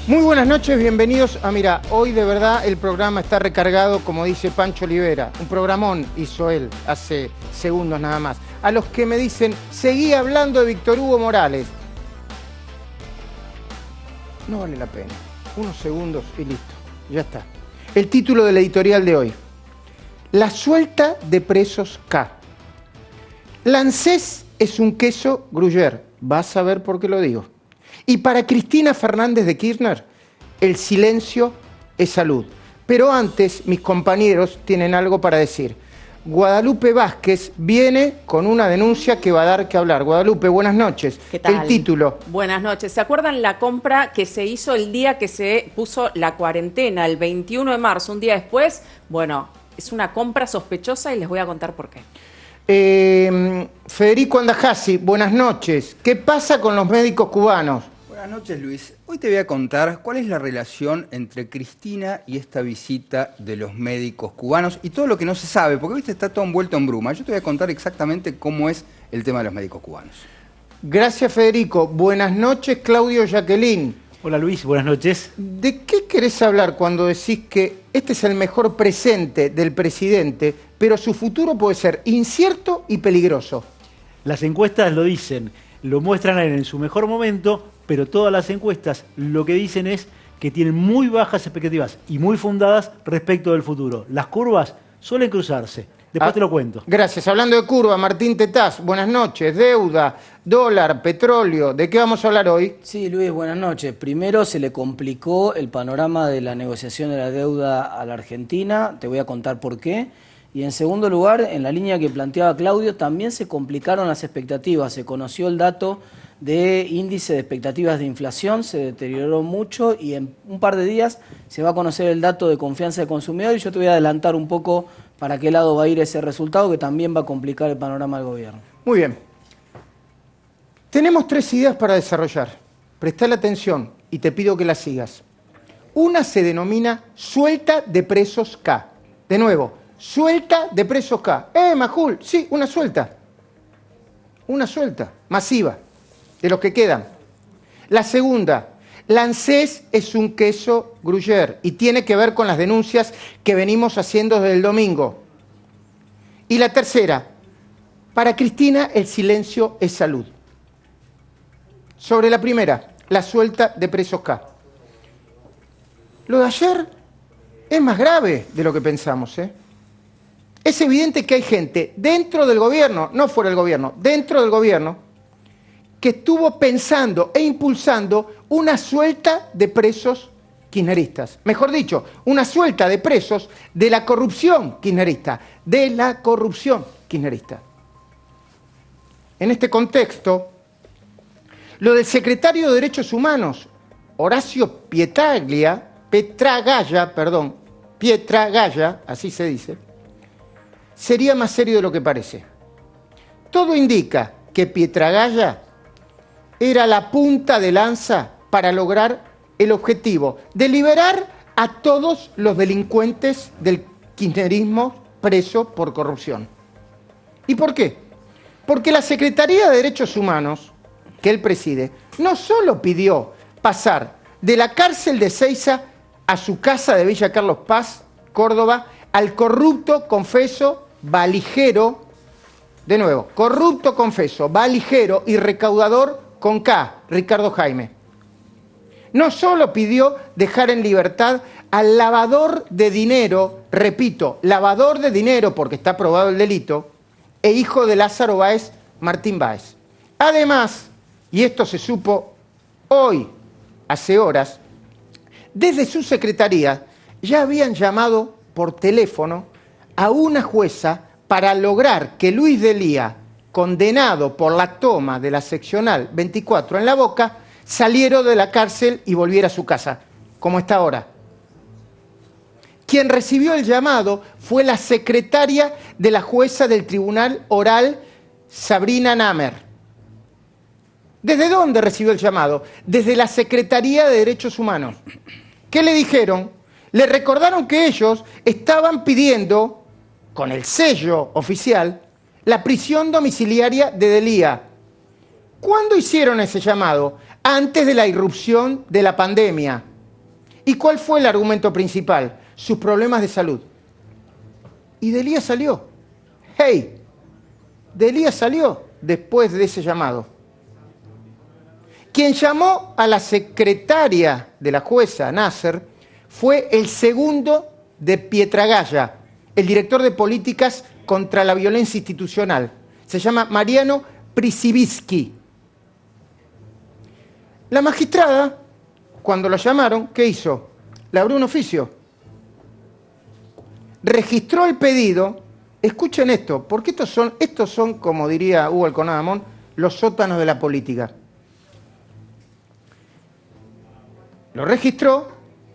Muy buenas noches, bienvenidos a Mirá. Hoy de verdad el programa está recargado, como dice Pancho Olivera. Un programón hizo él hace segundos nada más. A los que me dicen, seguí hablando de Víctor Hugo Morales. No vale la pena. Unos segundos y listo. Ya está. El título del editorial de hoy. La suelta de presos K. Lancés es un queso Gruyère. Vas a ver por qué lo digo. Y para Cristina Fernández de Kirchner, el silencio es salud. Pero antes, mis compañeros tienen algo para decir. Guadalupe Vázquez viene con una denuncia que va a dar que hablar. Guadalupe, buenas noches. ¿Qué tal? El título. Buenas noches. ¿Se acuerdan la compra que se hizo el día que se puso la cuarentena, el 21 de marzo, un día después? Bueno, es una compra sospechosa y les voy a contar por qué. Federico Andajasi, buenas noches. ¿Qué pasa con los médicos cubanos? Buenas noches, Luis. Hoy te voy a contar cuál es la relación entre Cristina y esta visita de los médicos cubanos y todo lo que no se sabe, porque viste está todo envuelto en bruma. Yo te voy a contar exactamente cómo es el tema de los médicos cubanos. Gracias, Federico. Buenas noches, Claudio Jacqueline. Hola Luis, buenas noches. ¿De qué querés hablar cuando decís que este es el mejor presente del presidente, pero su futuro puede ser incierto y peligroso? Las encuestas lo dicen, lo muestran a él en su mejor momento, pero todas las encuestas lo que dicen es que tienen muy bajas expectativas y muy fundadas respecto del futuro. Las curvas suelen cruzarse. Después te lo cuento. Gracias. Hablando de curva, Martín Tetaz, buenas noches. Deuda, dólar, petróleo. ¿De qué vamos a hablar hoy? Sí, Luis, buenas noches. Primero se le complicó el panorama de la negociación de la deuda a la Argentina. Te voy a contar por qué. Y en segundo lugar, en la línea que planteaba Claudio, también se complicaron las expectativas. Se conoció el dato de índice de expectativas de inflación, se deterioró mucho y en un par de días se va a conocer el dato de confianza del consumidor y yo te voy a adelantar un poco para qué lado va a ir ese resultado que también va a complicar el panorama del gobierno. Muy bien. Tenemos 3 ideas para desarrollar. Prestale atención y te pido que las sigas. Una se denomina suelta de presos K. De nuevo, suelta de presos K. Majul, sí, una suelta. Una suelta, masiva, de los que quedan. La segunda, Lancés es un queso Gruyère y tiene que ver con las denuncias que venimos haciendo desde el domingo. Y la tercera, para Cristina el silencio es salud. Sobre la primera, la suelta de presos K. Lo de ayer es más grave de lo que pensamos, ¿eh? Es evidente que hay gente dentro del gobierno, no fuera del gobierno, dentro del gobierno, que estuvo pensando e impulsando una suelta de presos kirchneristas. Mejor dicho, una suelta de presos de la corrupción kirchnerista, de la corrupción kirchnerista. En este contexto, lo del secretario de Derechos Humanos, Horacio Pietragaya, así se dice, sería más serio de lo que parece. Todo indica que Pietragaya era la punta de lanza para lograr el objetivo de liberar a todos los delincuentes del kirchnerismo presos por corrupción. ¿Y por qué? Porque la Secretaría de Derechos Humanos, que él preside, no solo pidió pasar de la cárcel de Ezeiza a su casa de Villa Carlos Paz, Córdoba, al corrupto, confeso, valijero, de nuevo, corrupto, confeso, valijero y recaudador con K, Ricardo Jaime. No solo pidió dejar en libertad al lavador de dinero, repito, lavador de dinero porque está probado el delito, e hijo de Lázaro Báez, Martín Báez. Además, y esto se supo hoy, hace horas, desde su secretaría ya habían llamado por teléfono a una jueza para lograr que Luis Delía, condenado por la toma de la seccional 24 en La Boca, saliera de la cárcel y volviera a su casa, como está ahora. Quien recibió el llamado fue la secretaria de la jueza del Tribunal Oral, Sabrina Namer. ¿Desde dónde recibió el llamado? Desde la Secretaría de Derechos Humanos. ¿Qué le dijeron? Le recordaron que ellos estaban pidiendo, con el sello oficial, la prisión domiciliaria de Delía. ¿Cuándo hicieron ese llamado? Antes de la irrupción de la pandemia. ¿Y cuál fue el argumento principal? Sus problemas de salud. Y Delía salió. ¡Hey! Delía salió después de ese llamado. Quien llamó a la secretaria de la jueza, Nasser, fue el segundo de Pietragalla, el director de políticas contra la violencia institucional. Se llama Mariano Prisibisky. La magistrada, cuando lo llamaron, ¿qué hizo? Le abrió un oficio. Registró el pedido. Escuchen esto, porque estos son, como diría Hugo Alconadamón, los sótanos de la política. Lo registró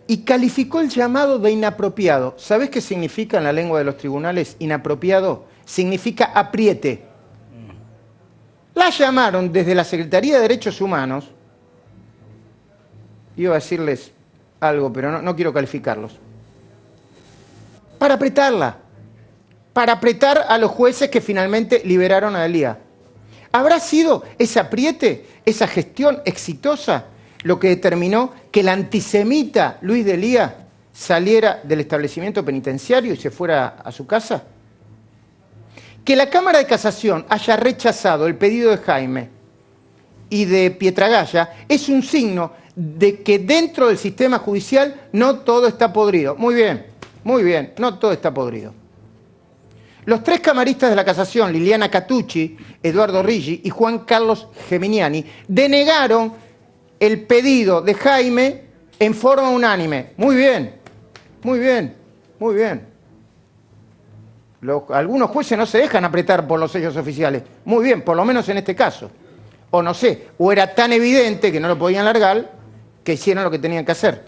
y calificó el llamado de inapropiado. ¿Sabés qué significa en la lengua de los tribunales inapropiado? Significa apriete. La llamaron desde la Secretaría de Derechos Humanos. Iba a decirles algo, pero no quiero calificarlos. Para apretarla. Para apretar a los jueces que finalmente liberaron a Delía. ¿Habrá sido ese apriete, esa gestión exitosa, lo que determinó que el antisemita Luis Delía saliera del establecimiento penitenciario y se fuera a su casa? Que la Cámara de Casación haya rechazado el pedido de Jaime y de Pietragalla es un signo de que dentro del sistema judicial no todo está podrido. Muy bien, no todo está podrido. Los tres camaristas de la Casación, Liliana Catucci, Eduardo Riggi y Juan Carlos Geminiani, denegaron el pedido de Jaime en forma unánime. Muy bien. Algunos jueces no se dejan apretar por los sellos oficiales. Muy bien, por lo menos en este caso. O no sé, o era tan evidente que no lo podían largar que hicieron lo que tenían que hacer.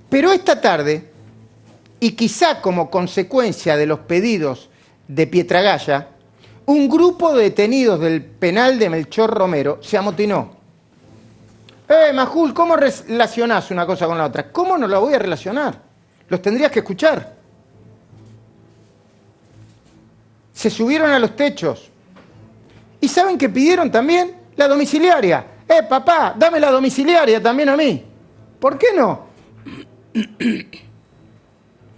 Pero esta tarde, y quizá como consecuencia de los pedidos de Pietragalla, un grupo de detenidos del penal de Melchor Romero se amotinó. Majul, ¿cómo relacionás una cosa con la otra? ¿Cómo no la voy a relacionar? Los tendrías que escuchar. Se subieron a los techos. ¿Y saben qué pidieron también? La domiciliaria. Papá, dame la domiciliaria también a mí. ¿Por qué no?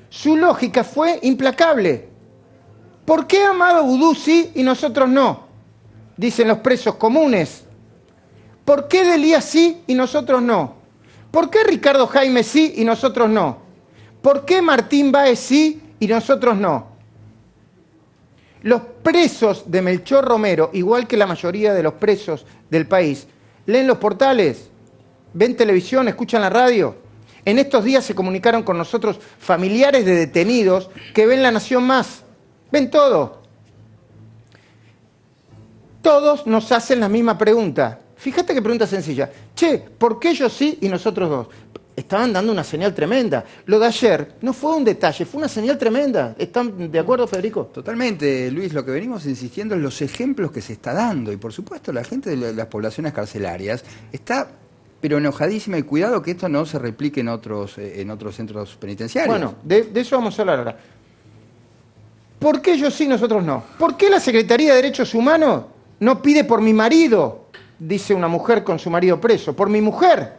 Su lógica fue implacable. ¿Por qué Amado Vudú sí y nosotros no? Dicen los presos comunes. ¿Por qué Delía sí y nosotros no? ¿Por qué Ricardo Jaime sí y nosotros no? ¿Por qué Martín Báez sí y nosotros no? Los presos de Melchor Romero, igual que la mayoría de los presos del país, leen los portales, ven televisión, escuchan la radio. En estos días se comunicaron con nosotros familiares de detenidos que ven La Nación Más. Ven todo. Todos nos hacen la misma pregunta. Fíjate qué pregunta sencilla. Che, ¿por qué ellos sí y nosotros dos? Estaban dando una señal tremenda. Lo de ayer no fue un detalle, fue una señal tremenda. ¿Están de acuerdo, Federico? Totalmente, Luis. Lo que venimos insistiendo es los ejemplos que se está dando. Y por supuesto la gente de las poblaciones carcelarias está pero enojadísima, y cuidado que esto no se replique en otros centros penitenciarios. Bueno, de eso vamos a hablar ahora. ¿Por qué ellos sí, nosotros no? ¿Por qué la Secretaría de Derechos Humanos no pide por mi marido? Dice una mujer con su marido preso. Por mi mujer,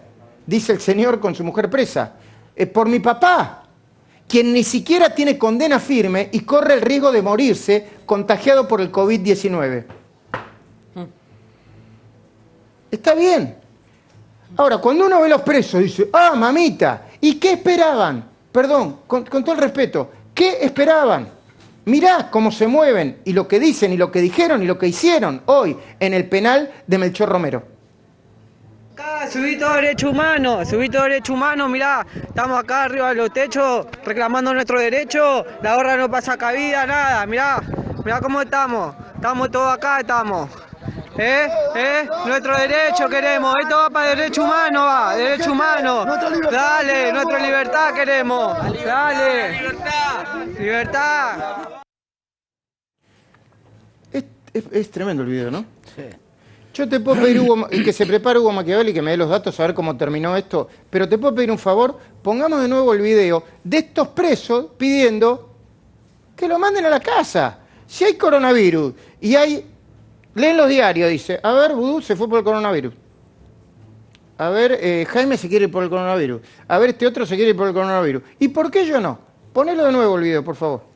dice el señor con su mujer presa. Por mi papá, quien ni siquiera tiene condena firme y corre el riesgo de morirse contagiado por el COVID-19. Está bien. Ahora, cuando uno ve los presos, dice, mamita, ¿y qué esperaban? Perdón, con todo el respeto, ¿qué esperaban? Mirá cómo se mueven, y lo que dicen, y lo que dijeron, y lo que hicieron hoy en el penal de Melchor Romero. Acá, subí todo derecho humano, mirá, estamos acá arriba de los techos, reclamando nuestro derecho, la gorra no pasa cabida, nada, mirá cómo estamos todos acá, estamos. Nuestro derecho queremos, esto va para derecho humano, derecho humano. Dale, nuestra libertad queremos. Dale, libertad. Es tremendo el video, ¿no? Sí. Yo te puedo pedir, Hugo, que se prepare Hugo Machiavelli, que me dé los datos, a ver cómo terminó esto, pero te puedo pedir un favor, pongamos de nuevo el video de estos presos pidiendo que lo manden a la casa. Si hay coronavirus y hay... Leen los diarios, dice, a ver, Vudú se fue por el coronavirus. A ver, Jaime se quiere ir por el coronavirus. A ver, este otro se quiere ir por el coronavirus. ¿Y por qué yo no? Ponelo de nuevo el video, por favor.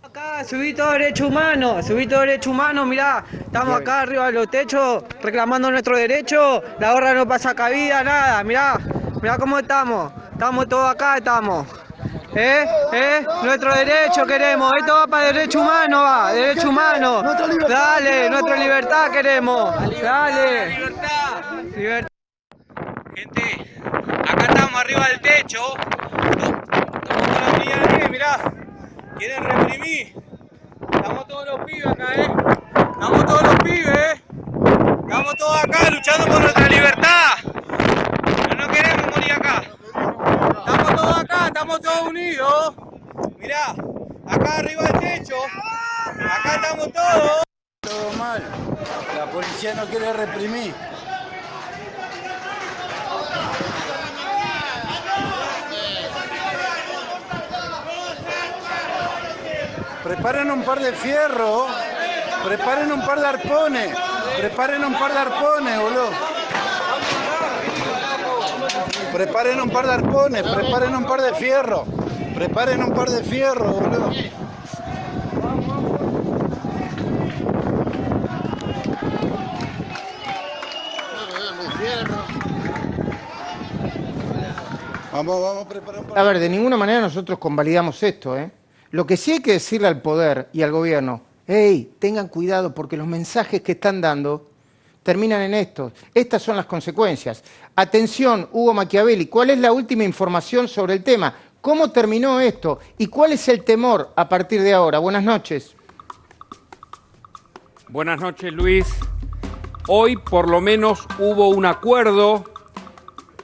Acá, subí todo derecho humano, mirá, estamos acá arriba de los techos reclamando nuestro derecho, la gorra no pasa cabida, nada, mirá cómo estamos todos acá, nuestro derecho queremos, esto va para derecho humano, derecho humano, dale, nuestra libertad queremos, dale, libertad. Gente, acá estamos arriba del techo, estamos con la unidad, mirá. ¿Quieren reprimir? Estamos todos los pibes acá, Estamos todos los pibes, Estamos todos acá luchando por nuestra libertad. No nos queremos morir acá. Estamos todos acá, estamos todos unidos. Mirá, acá arriba del techo. Acá estamos todos. Todo mal. La policía no quiere reprimir. Preparen un par de fierros, preparen un par de arpones, boludo. Preparen un par de arpones, preparen un par de fierros, boludo. Vamos a preparar un par de... A ver, de ninguna manera nosotros convalidamos esto, ¿eh? Lo que sí hay que decirle al poder y al gobierno, hey, tengan cuidado porque los mensajes que están dando terminan en esto. Estas son las consecuencias. Atención, Hugo Machiavelli, ¿cuál es la última información sobre el tema? ¿Cómo terminó esto? ¿Y cuál es el temor a partir de ahora? Buenas noches. Buenas noches, Luis. Hoy, por lo menos, hubo un acuerdo.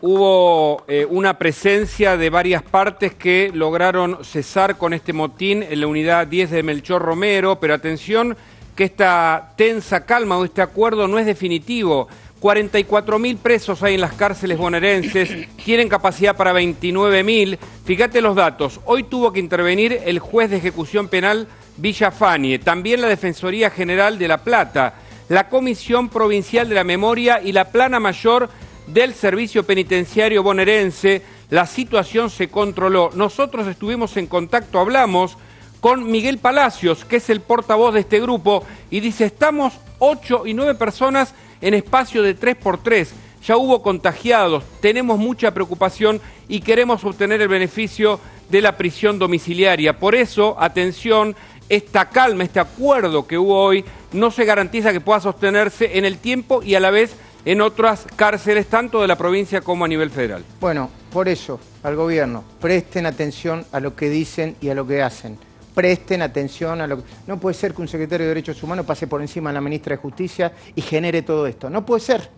Hubo una presencia de varias partes que lograron cesar con este motín en la unidad 10 de Melchor Romero, pero atención que esta tensa calma o este acuerdo no es definitivo. 44.000 presos hay en las cárceles bonaerenses, tienen capacidad para 29.000. Fíjate los datos, hoy tuvo que intervenir el juez de ejecución penal Villa Fanie, también la Defensoría General de La Plata, la Comisión Provincial de la Memoria y la Plana Mayor del Servicio Penitenciario Bonaerense. La situación se controló. Nosotros estuvimos en contacto, hablamos con Miguel Palacios, que es el portavoz de este grupo, y dice, estamos 8 y 9 personas en espacio de 3x3. Ya hubo contagiados, tenemos mucha preocupación y queremos obtener el beneficio de la prisión domiciliaria. Por eso, atención, esta calma, este acuerdo que hubo hoy, no se garantiza que pueda sostenerse en el tiempo y a la vez en otras cárceles, tanto de la provincia como a nivel federal. Bueno, por eso, al gobierno, presten atención a lo que dicen y a lo que hacen. Presten atención a lo que... No puede ser que un secretario de Derechos Humanos pase por encima de la ministra de Justicia y genere todo esto. No puede ser.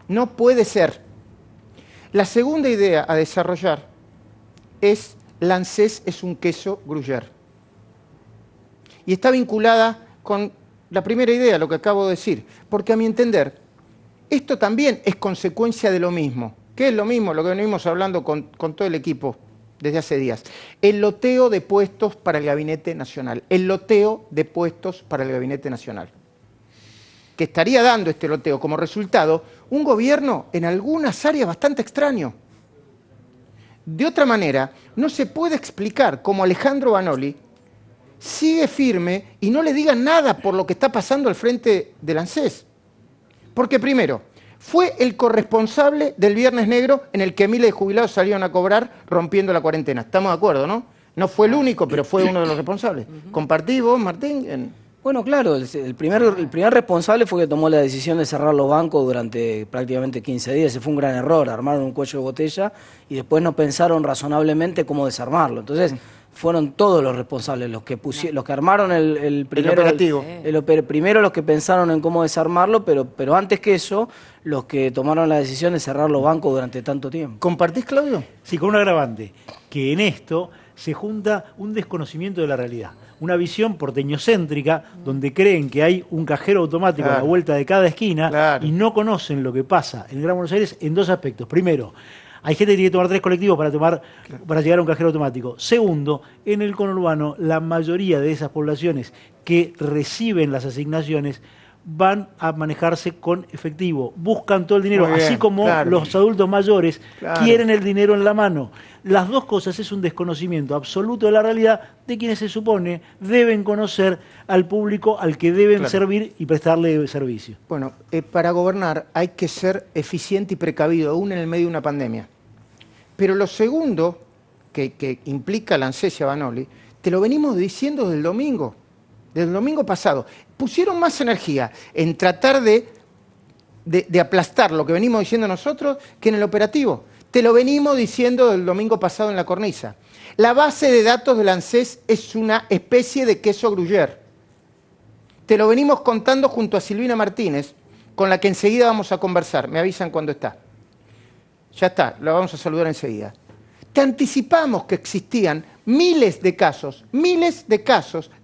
No puede ser. La segunda idea a desarrollar es la ANSES es un queso Gruyère. Y está vinculada con la primera idea, lo que acabo de decir. Porque a mi entender, esto también es consecuencia de lo mismo. ¿Qué es lo mismo? Lo que venimos hablando con todo el equipo desde hace días. El loteo de puestos para el Gabinete Nacional. El loteo de puestos para el Gabinete Nacional. Que estaría dando este loteo como resultado un gobierno en algunas áreas bastante extraño. De otra manera, no se puede explicar cómo Alejandro Banoli sigue firme y no le digan nada por lo que está pasando al frente del ANSES. Porque primero, fue el corresponsable del Viernes Negro en el que miles de jubilados salieron a cobrar rompiendo la cuarentena. ¿Estamos de acuerdo, no? No fue el único, pero fue uno de los responsables. ¿Compartís vos, Martín? Bueno, claro, el primer responsable fue que tomó la decisión de cerrar los bancos durante prácticamente 15 días. Ese fue un gran error, armaron un cuello de botella y después no pensaron razonablemente cómo desarmarlo. Entonces, fueron todos los responsables, los que armaron el operativo. Primero los que pensaron en cómo desarmarlo, pero antes que eso, los que tomaron la decisión de cerrar los bancos durante tanto tiempo. ¿Compartís, Claudio? Sí, con un agravante, que en esto se junta un desconocimiento de la realidad. Una visión porteñocéntrica, donde creen que hay un cajero automático a la vuelta de cada esquina y no conocen lo que pasa en el Gran Buenos Aires en dos aspectos. Primero, hay gente que tiene que tomar 3 colectivos para llegar a un cajero automático. Segundo, en el conurbano, la mayoría de esas poblaciones que reciben las asignaciones van a manejarse con efectivo. Buscan todo el dinero, Muy bien, así como claro. los adultos mayores Claro. quieren el dinero en la mano. Las dos cosas es un desconocimiento absoluto de la realidad de quienes se supone deben conocer al público al que deben Claro. servir y prestarle servicio. Bueno, para gobernar hay que ser eficiente y precavido, aún en el medio de una pandemia. Pero lo segundo que implica la ANSES y a Banoli, te lo venimos diciendo desde el domingo pasado. Pusieron más energía en tratar de aplastar lo que venimos diciendo nosotros que en el operativo. Te lo venimos diciendo el domingo pasado en la cornisa. La base de datos del ANSES es una especie de queso Gruyère. Te lo venimos contando junto a Silvina Martínez, con la que enseguida vamos a conversar. Me avisan cuando está. Ya está, la vamos a saludar enseguida. Te anticipamos que existían miles de casos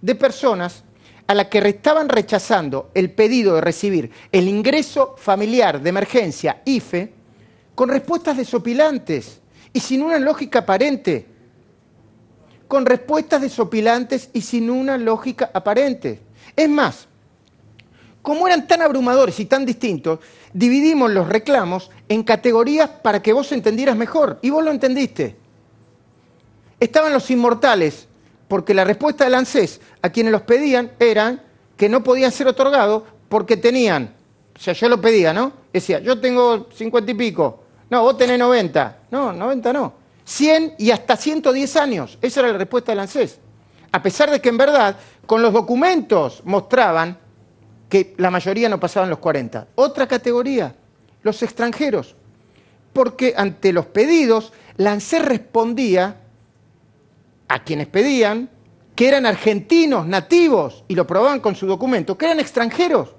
de personas a las que estaban rechazando el pedido de recibir el ingreso familiar de emergencia, IFE, con respuestas desopilantes y sin una lógica aparente. Con respuestas desopilantes y sin una lógica aparente. Es más, como eran tan abrumadores y tan distintos, dividimos los reclamos en categorías para que vos entendieras mejor, y vos lo entendiste. Estaban los inmortales, porque la respuesta del ANSES a quienes los pedían eran que no podían ser otorgados porque tenían, o sea, yo lo pedía, ¿no? Decía, yo tengo 50 y pico, no, vos tenés 90, no, 90 no, 100 y hasta 110 años, esa era la respuesta del ANSES. A pesar de que en verdad, con los documentos mostraban que la mayoría no pasaban los 40. Otra categoría, los extranjeros, porque ante los pedidos, la ANSES respondía a quienes pedían que eran argentinos, nativos, y lo probaban con su documento, que eran extranjeros,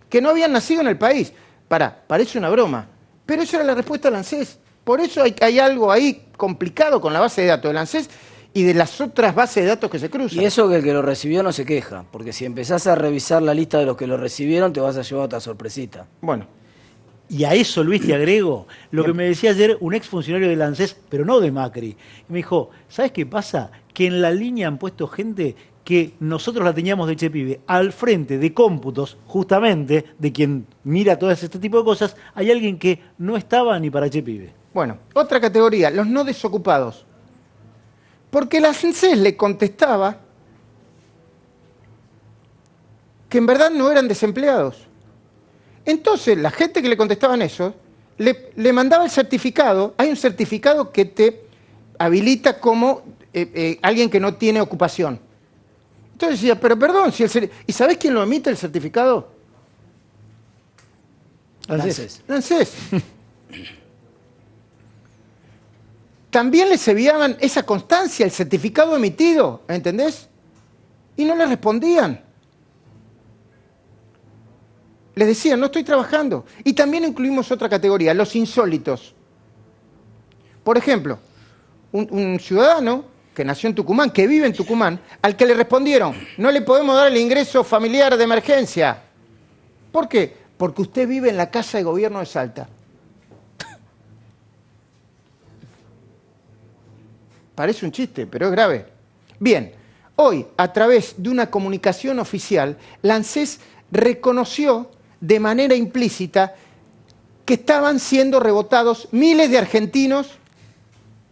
que no habían nacido en el país. Parece una broma, pero esa era la respuesta del ANSES. Por eso hay algo ahí complicado con la base de datos del ANSES y de las otras bases de datos que se cruzan. Y eso que el que lo recibió no se queja, porque si empezás a revisar la lista de los que lo recibieron, te vas a llevar otra sorpresita. Bueno. Y a eso, Luis, te agrego lo que me decía ayer un exfuncionario del ANSES, pero no de Macri. Y me dijo, ¿sabes qué pasa? Que en la línea han puesto gente que nosotros la teníamos de Chepibe al frente de cómputos, justamente, de quien mira todo este tipo de cosas, hay alguien que no estaba ni para Chepibe. Bueno, otra categoría, los no desocupados. Porque la ANSES le contestaba que en verdad no eran desempleados. Entonces, la gente que le contestaban eso, le mandaba el certificado. Hay un certificado que te habilita como alguien que no tiene ocupación. Entonces decía, pero perdón, ¿y sabés quién lo emite el certificado? ANSES. La ANSES. También les enviaban esa constancia, el certificado emitido, ¿entendés? Y no les respondían. Les decían, no estoy trabajando. Y también incluimos otra categoría, los insólitos. Por ejemplo, un ciudadano que nació en Tucumán, que vive en Tucumán, al que le respondieron, no le podemos dar el ingreso familiar de emergencia. ¿Por qué? Porque usted vive en la Casa de Gobierno de Salta. Parece un chiste, pero es grave. Bien, hoy, a través de una comunicación oficial, la ANSES reconoció de manera implícita que estaban siendo rebotados miles de argentinos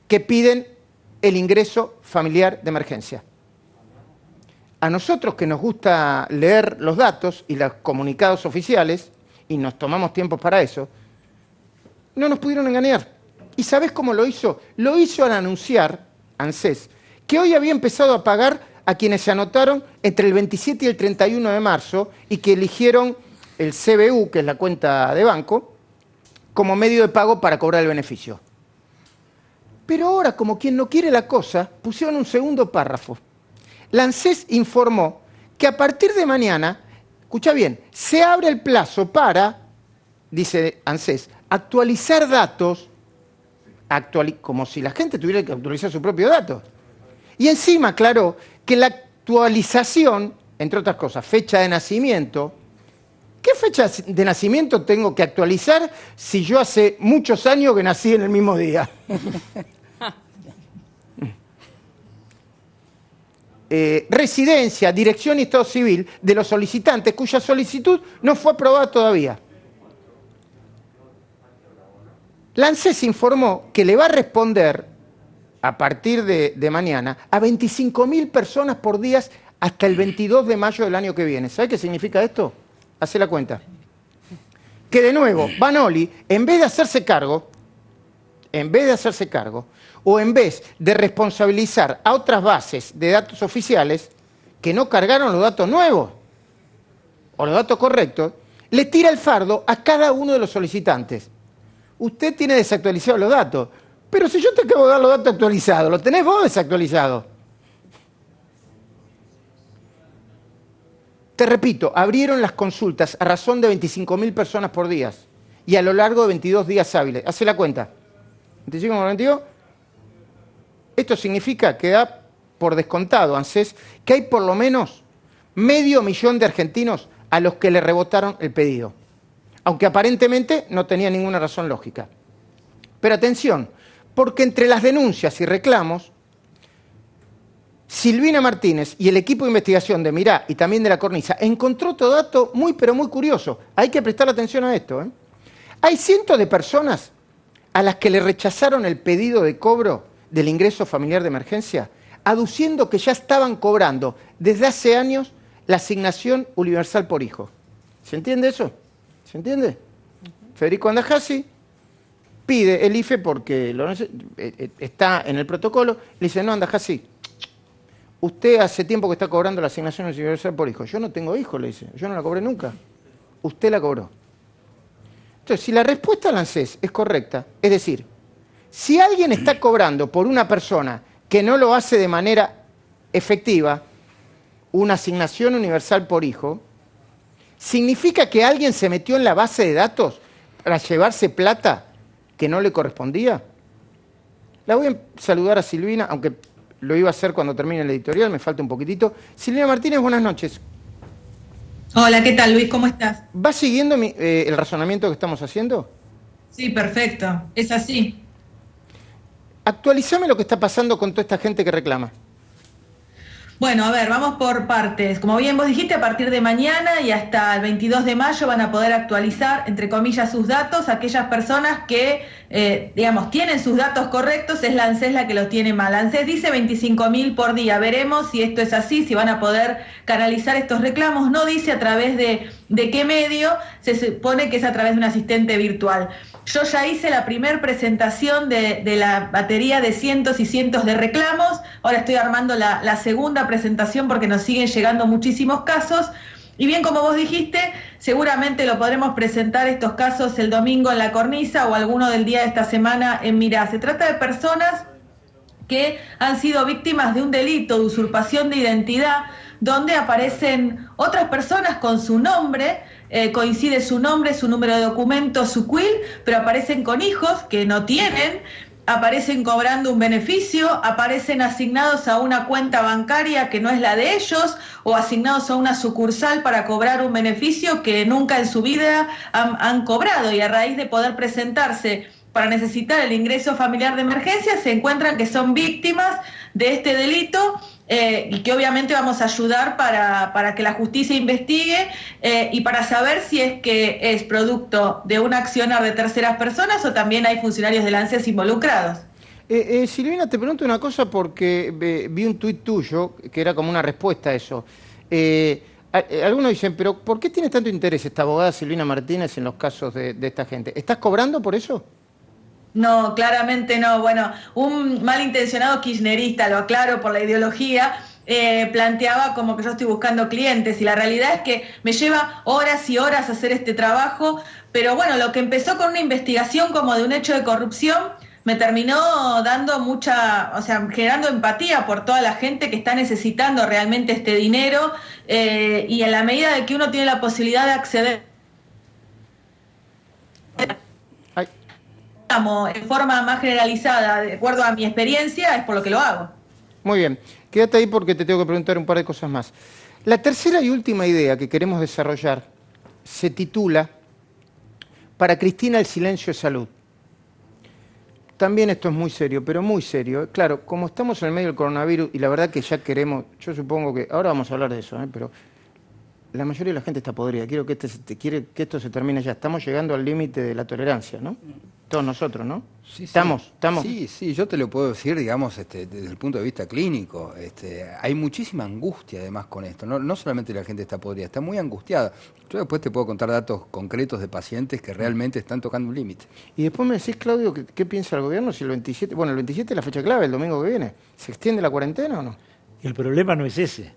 que piden el ingreso familiar de emergencia. A nosotros que nos gusta leer los datos y los comunicados oficiales, y nos tomamos tiempo para eso, no nos pudieron engañar. ¿Y sabés cómo lo hizo? Lo hizo al anunciar, ANSES, que hoy había empezado a pagar a quienes se anotaron entre el 27 y el 31 de marzo y que eligieron el CBU, que es la cuenta de banco, como medio de pago para cobrar el beneficio. Pero ahora, como quien no quiere la cosa, pusieron un segundo párrafo. La ANSES informó que a partir de mañana, escucha bien, se abre el plazo para, dice ANSES, actualizar datos, como si la gente tuviera que actualizar su propio dato. Y encima aclaró que la actualización, entre otras cosas, fecha de nacimiento. ¿Qué fecha de nacimiento tengo que actualizar si yo hace muchos años que nací en el mismo día? residencia, dirección y estado civil de los solicitantes cuya solicitud no fue aprobada todavía. La ANSES informó que le va a responder a partir de mañana a 25.000 personas por día hasta el 22 de mayo del año que viene. ¿Sabe qué significa esto? Hace la cuenta. Que de nuevo, Banoli, en vez de hacerse cargo, o en vez de responsabilizar a otras bases de datos oficiales que no cargaron los datos nuevos o los datos correctos, le tira el fardo a cada uno de los solicitantes. Usted tiene desactualizados los datos, pero si yo te acabo de dar los datos actualizados, los tenés vos desactualizados. Te repito, abrieron las consultas a razón de 25.000 personas por día y a lo largo de 22 días hábiles. Hace la cuenta. 25 por 22. Esto significa que da por descontado, ANSES, que hay por lo menos 500.000 de argentinos a los que le rebotaron el pedido, aunque aparentemente no tenía ninguna razón lógica. Pero atención, porque entre las denuncias y reclamos, Silvina Martínez y el equipo de investigación de Mirá y también de La Cornisa encontró otro dato muy pero muy curioso. Hay que prestar atención a esto. Hay cientos de personas a las que le rechazaron el pedido de cobro del ingreso familiar de emergencia, aduciendo que ya estaban cobrando desde hace años la asignación universal por hijo. ¿Se entiende eso? ¿Se entiende? Federico Andajasi pide el IFE porque está en el protocolo, le dice, no, Andajasi, usted hace tiempo que está cobrando la asignación universal por hijo. Yo no tengo hijos, le dice. Yo no la cobré nunca. Usted la cobró. Entonces, si la respuesta al ANSES es correcta, es decir, si alguien está cobrando por una persona que no lo hace de manera efectiva, una asignación universal por hijo, ¿significa que alguien se metió en la base de datos para llevarse plata que no le correspondía? La voy a saludar a Silvina, aunque lo iba a hacer cuando termine el editorial, me falta un poquitito. Silvina Martínez, buenas noches. Hola, ¿qué tal, Luis? ¿Cómo estás? ¿Va siguiendo el razonamiento que estamos haciendo? Sí, perfecto. Es así. Actualizame lo que está pasando con toda esta gente que reclama. Bueno, a ver, vamos por partes. Como bien vos dijiste, a partir de mañana y hasta el 22 de mayo van a poder actualizar, entre comillas, sus datos aquellas personas que, digamos, tienen sus datos correctos. Es la ANSES la que los tiene mal. La ANSES dice 25.000 por día. Veremos si esto es así, si van a poder canalizar estos reclamos. No dice a través de qué medio, se supone que es a través de un asistente virtual. Yo ya hice la primer presentación de la batería de cientos y cientos de reclamos. Ahora estoy armando la segunda presentación porque nos siguen llegando muchísimos casos. Y bien, como vos dijiste, seguramente lo podremos presentar estos casos el domingo en La Cornisa o alguno del día de esta semana en Mirá. Se trata de personas que han sido víctimas de un delito de usurpación de identidad, donde aparecen otras personas con su nombre, coincide su nombre, su número de documento, su CUIL, pero aparecen con hijos que no tienen, aparecen cobrando un beneficio, aparecen asignados a una cuenta bancaria que no es la de ellos, o asignados a una sucursal para cobrar un beneficio que nunca en su vida han cobrado, y a raíz de poder presentarse para necesitar el ingreso familiar de emergencia, se encuentran que son víctimas de este delito y que obviamente vamos a ayudar para que la justicia investigue y para saber si es que es producto de un accionar de terceras personas o también hay funcionarios de la ANSES involucrados. Silvina, te pregunto una cosa porque vi un tuit tuyo que era como una respuesta a eso. Algunos dicen, pero ¿por qué tiene tanto interés esta abogada Silvina Martínez en los casos de esta gente? ¿Estás cobrando por eso? No, claramente no. Bueno, un malintencionado kirchnerista, lo aclaro por la ideología, planteaba como que yo estoy buscando clientes y la realidad es que me lleva horas y horas hacer este trabajo, pero bueno, lo que empezó con una investigación como de un hecho de corrupción me terminó dando generando empatía por toda la gente que está necesitando realmente este dinero y en la medida de que uno tiene la posibilidad de acceder en forma más generalizada, de acuerdo a mi experiencia, es por lo que lo hago. Muy bien, quédate ahí porque te tengo que preguntar un par de cosas más. La tercera y última idea que queremos desarrollar se titula Para Cristina el silencio es salud. también esto es muy serio, pero muy serio. Claro, como estamos en el medio del coronavirus y la verdad que ya queremos, yo supongo que, ahora vamos a hablar de eso, pero la mayoría de la gente está podrida. Quiere que esto se termine ya. Estamos llegando al límite de la tolerancia, ¿no? Todos nosotros, ¿no? Sí, estamos. Sí, yo te lo puedo decir, digamos, desde el punto de vista clínico. Hay muchísima angustia, además, con esto. No solamente la gente está podrida, está muy angustiada. Yo después te puedo contar datos concretos de pacientes que realmente están tocando un límite. Y después me decís, Claudio, ¿qué piensa el gobierno si el 27... Bueno, el 27 es la fecha clave, el domingo que viene. ¿Se extiende la cuarentena o no? El problema no es ese.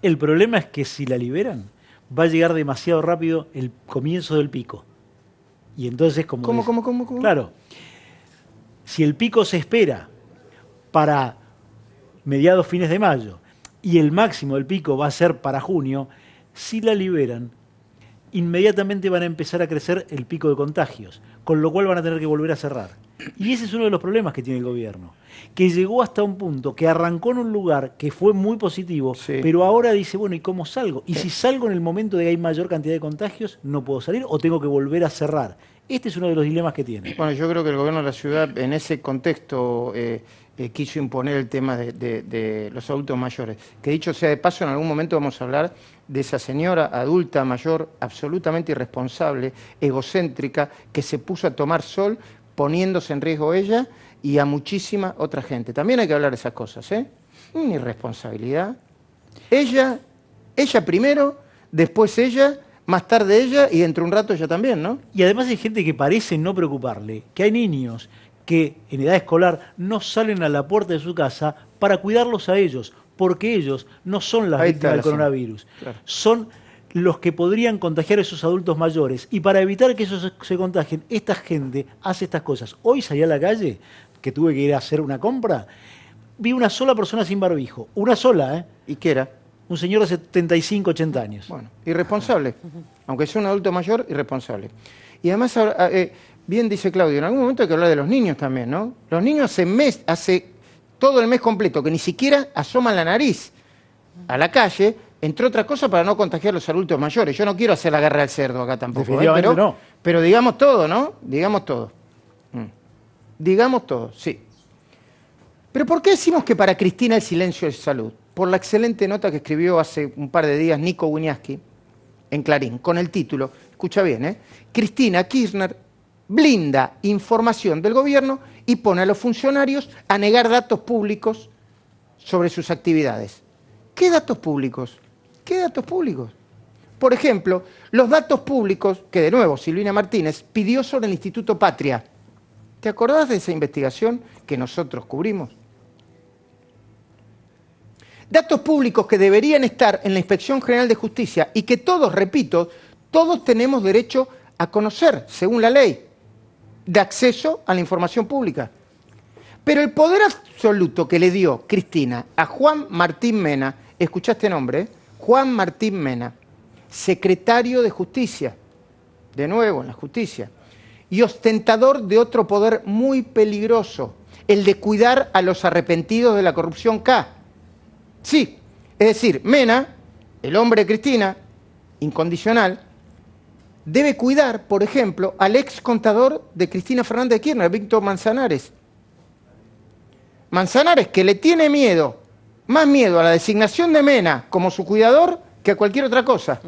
El problema es que si la liberan, va a llegar demasiado rápido el comienzo del pico. Y entonces, ¿Cómo? Claro, si el pico se espera para mediados, fines de mayo, y el máximo del pico va a ser para junio, si la liberan, inmediatamente van a empezar a crecer el pico de contagios, con lo cual van a tener que volver a cerrar. Y ese es uno de los problemas que tiene el gobierno, que llegó hasta un punto que arrancó en un lugar que fue muy positivo, pero ahora dice, bueno, ¿y cómo salgo? Y si salgo en el momento de que hay mayor cantidad de contagios, no puedo salir o tengo que volver a cerrar. Este es uno de los dilemas que tiene. Bueno, yo creo que el gobierno de la ciudad en ese contexto quiso imponer el tema de los adultos mayores. Que dicho sea de paso, en algún momento vamos a hablar de esa señora adulta mayor, absolutamente irresponsable, egocéntrica, que se puso a tomar sol poniéndose en riesgo ella y a muchísima otra gente. También hay que hablar de esas cosas, ¿eh? Una irresponsabilidad. Ella primero, después ella, más tarde ella y dentro de un rato ella también, ¿no? Y además hay gente que parece no preocuparle, que hay niños que en edad escolar no salen a la puerta de su casa para cuidarlos a ellos, porque ellos no son las víctimas del coronavirus. Claro. Son los que podrían contagiar a esos adultos mayores. Y para evitar que esos se contagien, esta gente hace estas cosas. Hoy salí a la calle, que tuve que ir a hacer una compra, vi una sola persona sin barbijo. Una sola, ¿eh? ¿Y qué era? Un señor de 75, 80 años. Bueno, irresponsable. Aunque sea un adulto mayor, irresponsable. Y además, bien dice Claudio, en algún momento hay que hablar de los niños también, ¿no? Los niños hace todo el mes completo, que ni siquiera asoman la nariz a la calle, entre otras cosas para no contagiar a los adultos mayores. Yo no quiero hacer la guerra del cerdo acá tampoco, pero digamos todo, ¿no? Digamos todo. Digamos todo, sí. Pero ¿por qué decimos que para Cristina el silencio es salud? Por la excelente nota que escribió hace un par de días Nico Wiñaski en Clarín, con el título, escucha bien, Cristina Kirchner blinda información del gobierno y pone a los funcionarios a negar datos públicos sobre sus actividades. ¿Qué datos públicos? ¿Qué datos públicos? Por ejemplo, los datos públicos que, de nuevo, Silvina Martínez pidió sobre el Instituto Patria. ¿Te acordás de esa investigación que nosotros cubrimos? Datos públicos que deberían estar en la Inspección General de Justicia y que todos, repito, todos tenemos derecho a conocer, según la ley, de acceso a la información pública. Pero el poder absoluto que le dio Cristina a Juan Martín Mena, escuchá este nombre, Juan Martín Mena, secretario de Justicia, de nuevo en la justicia, y ostentador de otro poder muy peligroso, el de cuidar a los arrepentidos de la corrupción K. Sí, es decir, Mena, el hombre de Cristina, incondicional, debe cuidar, por ejemplo, al ex contador de Cristina Fernández de Kirchner, Víctor Manzanares. Manzanares, que le tiene miedo, más miedo a la designación de Mena como su cuidador que a cualquier otra cosa.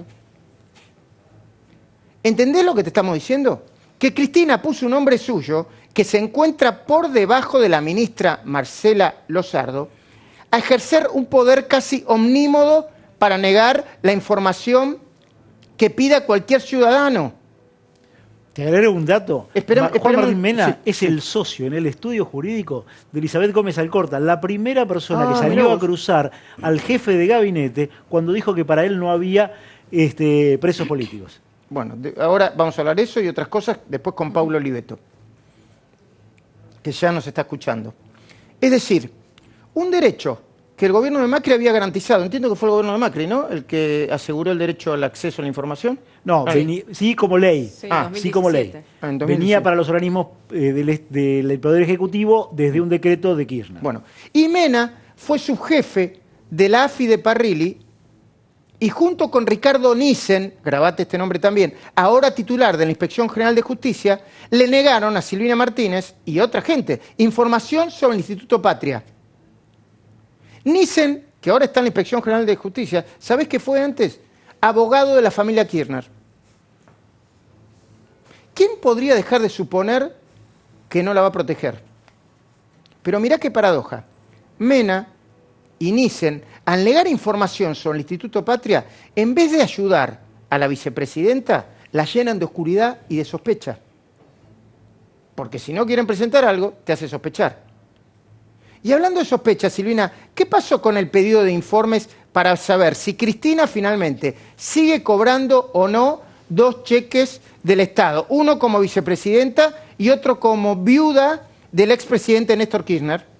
¿Entendés lo que te estamos diciendo? Que Cristina puso un hombre suyo que se encuentra por debajo de la ministra Marcela Lozardo a ejercer un poder casi omnímodo para negar la información que pida cualquier ciudadano. Te agrego un dato. Juan Martín Mena es el socio en el estudio jurídico de Elizabeth Gómez Alcorta, la primera persona que salió a cruzar al jefe de gabinete cuando dijo que para él no había presos políticos. Bueno, ahora vamos a hablar de eso y otras cosas después con Paulo Oliveto, que ya nos está escuchando. Es decir, un derecho que el gobierno de Macri había garantizado. Entiendo que fue el gobierno de Macri, ¿no?, el que aseguró el derecho al acceso a la información. No, sí como ley. Sí como ley. Venía para los organismos del Poder Ejecutivo desde un decreto de Kirchner. Bueno, y Mena fue subjefe de la AFI de Parrilli y junto con Ricardo Nissen, grabate este nombre también, ahora titular de la Inspección General de Justicia, le negaron a Silvina Martínez y otra gente información sobre el Instituto Patria. Nissen, que ahora está en la Inspección General de Justicia, ¿sabés qué fue antes? Abogado de la familia Kirchner. ¿Quién podría dejar de suponer que no la va a proteger? Pero mirá qué paradoja. Mena y Nissen, al negar información sobre el Instituto Patria, en vez de ayudar a la vicepresidenta, la llenan de oscuridad y de sospecha. Porque si no quieren presentar algo, te hace sospechar. Y hablando de sospecha, Silvina, ¿qué pasó con el pedido de informes para saber si Cristina finalmente sigue cobrando o no 2 cheques del Estado? Uno como vicepresidenta y otro como viuda del expresidente Néstor Kirchner.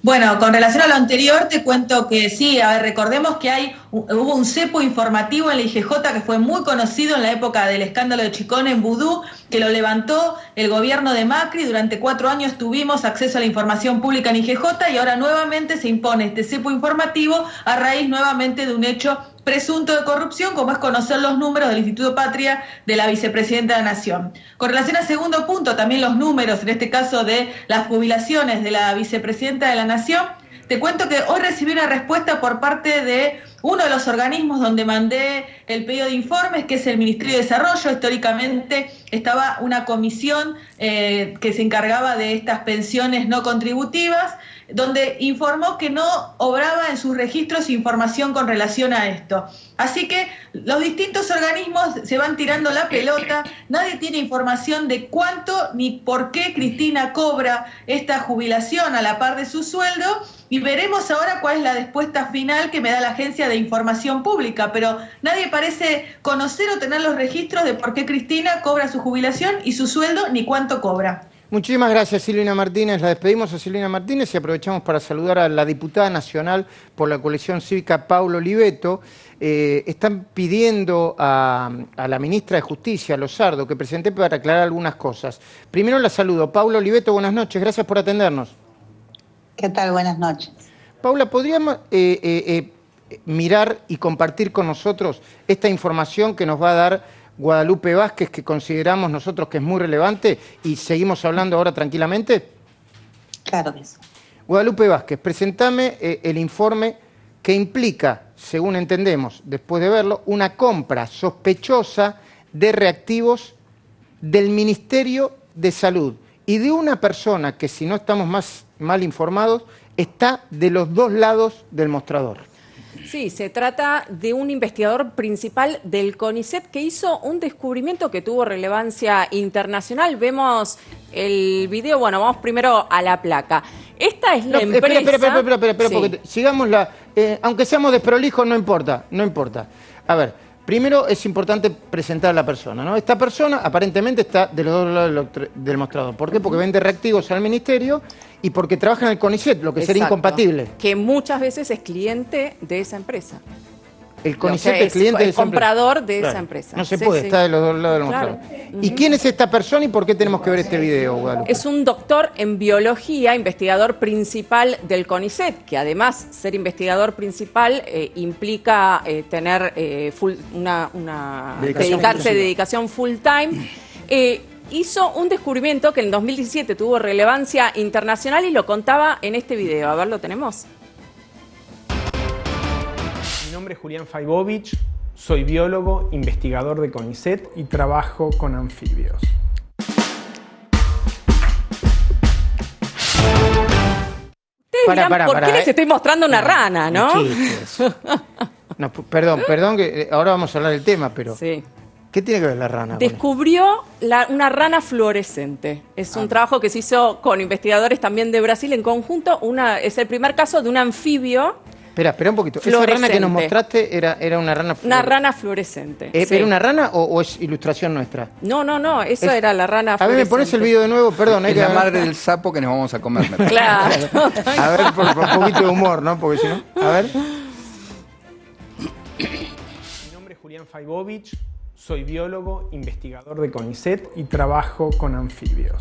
Bueno, con relación a lo anterior te cuento que sí, a ver, recordemos que hubo un cepo informativo en la IGJ que fue muy conocido en la época del escándalo de Chicone en Vudú, que lo levantó el gobierno de Macri. Durante 4 años tuvimos acceso a la información pública en IGJ y ahora nuevamente se impone este cepo informativo a raíz nuevamente de un hecho presunto de corrupción, como es conocer los números del Instituto Patria de la vicepresidenta de la Nación. Con relación al segundo punto, también los números, en este caso de las jubilaciones de la vicepresidenta de la Nación, te cuento que hoy recibí una respuesta por parte de uno de los organismos donde mandé el pedido de informes, que es el Ministerio de Desarrollo. Históricamente estaba una comisión que se encargaba de estas pensiones no contributivas, donde informó que no obraba en sus registros información con relación a esto. Así que los distintos organismos se van tirando la pelota, nadie tiene información de cuánto ni por qué Cristina cobra esta jubilación a la par de su sueldo, y veremos ahora cuál es la respuesta final que me da la Agencia de Información Pública, pero nadie parece conocer o tener los registros de por qué Cristina cobra su jubilación y su sueldo, ni cuánto cobra. Muchísimas gracias, Silvina Martínez. La despedimos a Silvina Martínez y aprovechamos para saludar a la diputada nacional por la coalición cívica, Paula Oliveto. Están pidiendo a la ministra de Justicia, Lozardo, que presente para aclarar algunas cosas. Primero la saludo. Paula Oliveto, buenas noches. Gracias por atendernos. ¿Qué tal? Buenas noches. Paula, ¿podríamos mirar y compartir con nosotros esta información que nos va a dar Guadalupe Vázquez, que consideramos nosotros que es muy relevante, y seguimos hablando ahora tranquilamente? Claro que sí. Guadalupe Vázquez, presentame el informe que implica, según entendemos, después de verlo, una compra sospechosa de reactivos del Ministerio de Salud y de una persona que, si no estamos más mal informados, está de los 2 lados del mostrador. Sí, se trata de un investigador principal del CONICET que hizo un descubrimiento que tuvo relevancia internacional. Vemos el video, bueno, vamos primero a la placa. Esta es la empresa... Espera, sí. porque sigamos aunque seamos desprolijos, no importa. A ver, primero es importante presentar a la persona, ¿no? Esta persona aparentemente está de los 2 lados del mostrador. ¿Por qué? Porque vende reactivos al ministerio y porque trabaja en el CONICET, lo que sería incompatible. Que muchas veces es cliente de esa empresa. El CONICET es cliente de esa empresa. Comprador de esa empresa. No se puede, está de los 2 lados del mostrador. ¿Y quién es esta persona y por qué tenemos que ver este video, Guadalupe? Es un doctor en biología, investigador principal del CONICET, que además ser investigador principal implica tener dedicación full time. Hizo un descubrimiento que en 2017 tuvo relevancia internacional y lo contaba en este video. A ver, ¿lo tenemos? Mi nombre es Julián Faibovich, soy biólogo, investigador de CONICET y trabajo con anfibios. ¿Por qué les estoy mostrando una rana, no? No, perdón, que ahora vamos a hablar del tema, pero... Sí. ¿Qué tiene que ver la rana? Descubrió una rana fluorescente. Es un trabajo que se hizo con investigadores también de Brasil en conjunto. Es el primer caso de un anfibio. Espera un poquito. ¿Esa rana que nos mostraste era una rana fluorescente? Una rana fluorescente. ¿Era una rana o es ilustración nuestra? No, esa era la rana fluorescente. A ver, ¿me pones el video de nuevo? Perdón. Es la madre del sapo que nos vamos a comer. Claro. A ver, por un poquito de humor, ¿no? Porque si no... A ver. Mi nombre es Julián Faibovich, soy biólogo, investigador de CONICET y trabajo con anfibios.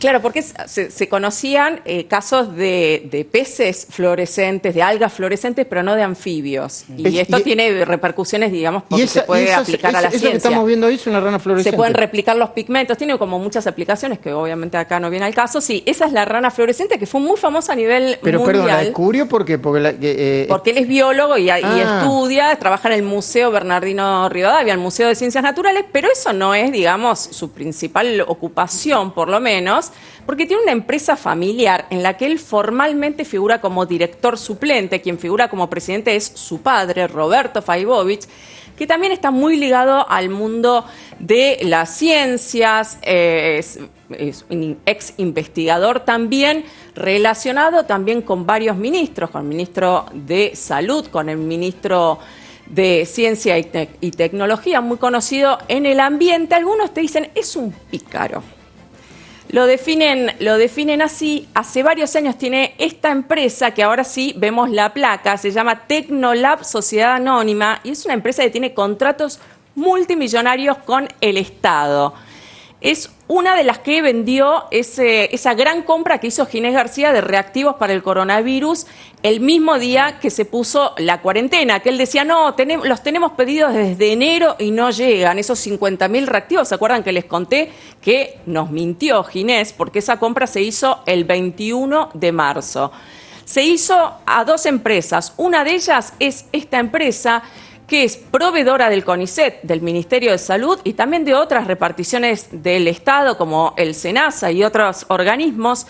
Claro, porque se conocían casos de peces fluorescentes, de algas fluorescentes, pero no de anfibios. Y esto tiene repercusiones, digamos, porque se puede aplicar a la ciencia. Eso que estamos viendo ahí es una rana fluorescente. Se pueden replicar los pigmentos, tiene como muchas aplicaciones que obviamente acá no viene al caso. Sí, esa es la rana fluorescente que fue muy famosa a nivel pero mundial. perdón, ¿la descubrió porque porque él es biólogo y estudia, trabaja en el Museo Bernardino Rivadavia, el Museo de Ciencias Naturales, pero eso no es, digamos, su principal ocupación, por lo menos, porque tiene una empresa familiar en la que él formalmente figura como director suplente. Quien figura como presidente es su padre, Roberto Faibovich, que también está muy ligado al mundo de las ciencias, es un ex investigador también, relacionado también con varios ministros, con el ministro de Salud, con el ministro de Ciencia y Tecnología, muy conocido en el ambiente. Algunos te dicen, es un pícaro. Lo definen así. Hace varios años tiene esta empresa, que ahora sí vemos la placa, se llama Tecnolab Sociedad Anónima, y es una empresa que tiene contratos multimillonarios con el Estado. Es una de las que vendió esa gran compra que hizo Ginés García de reactivos para el coronavirus el mismo día que se puso la cuarentena, que él decía, no, los tenemos pedidos desde enero y no llegan esos 50.000 reactivos. ¿Se acuerdan que les conté que nos mintió Ginés? Porque esa compra se hizo el 21 de marzo. Se hizo a 2 empresas. Una de ellas es esta empresa, que es proveedora del CONICET, del Ministerio de Salud y también de otras reparticiones del Estado, como el SENASA y otros organismos.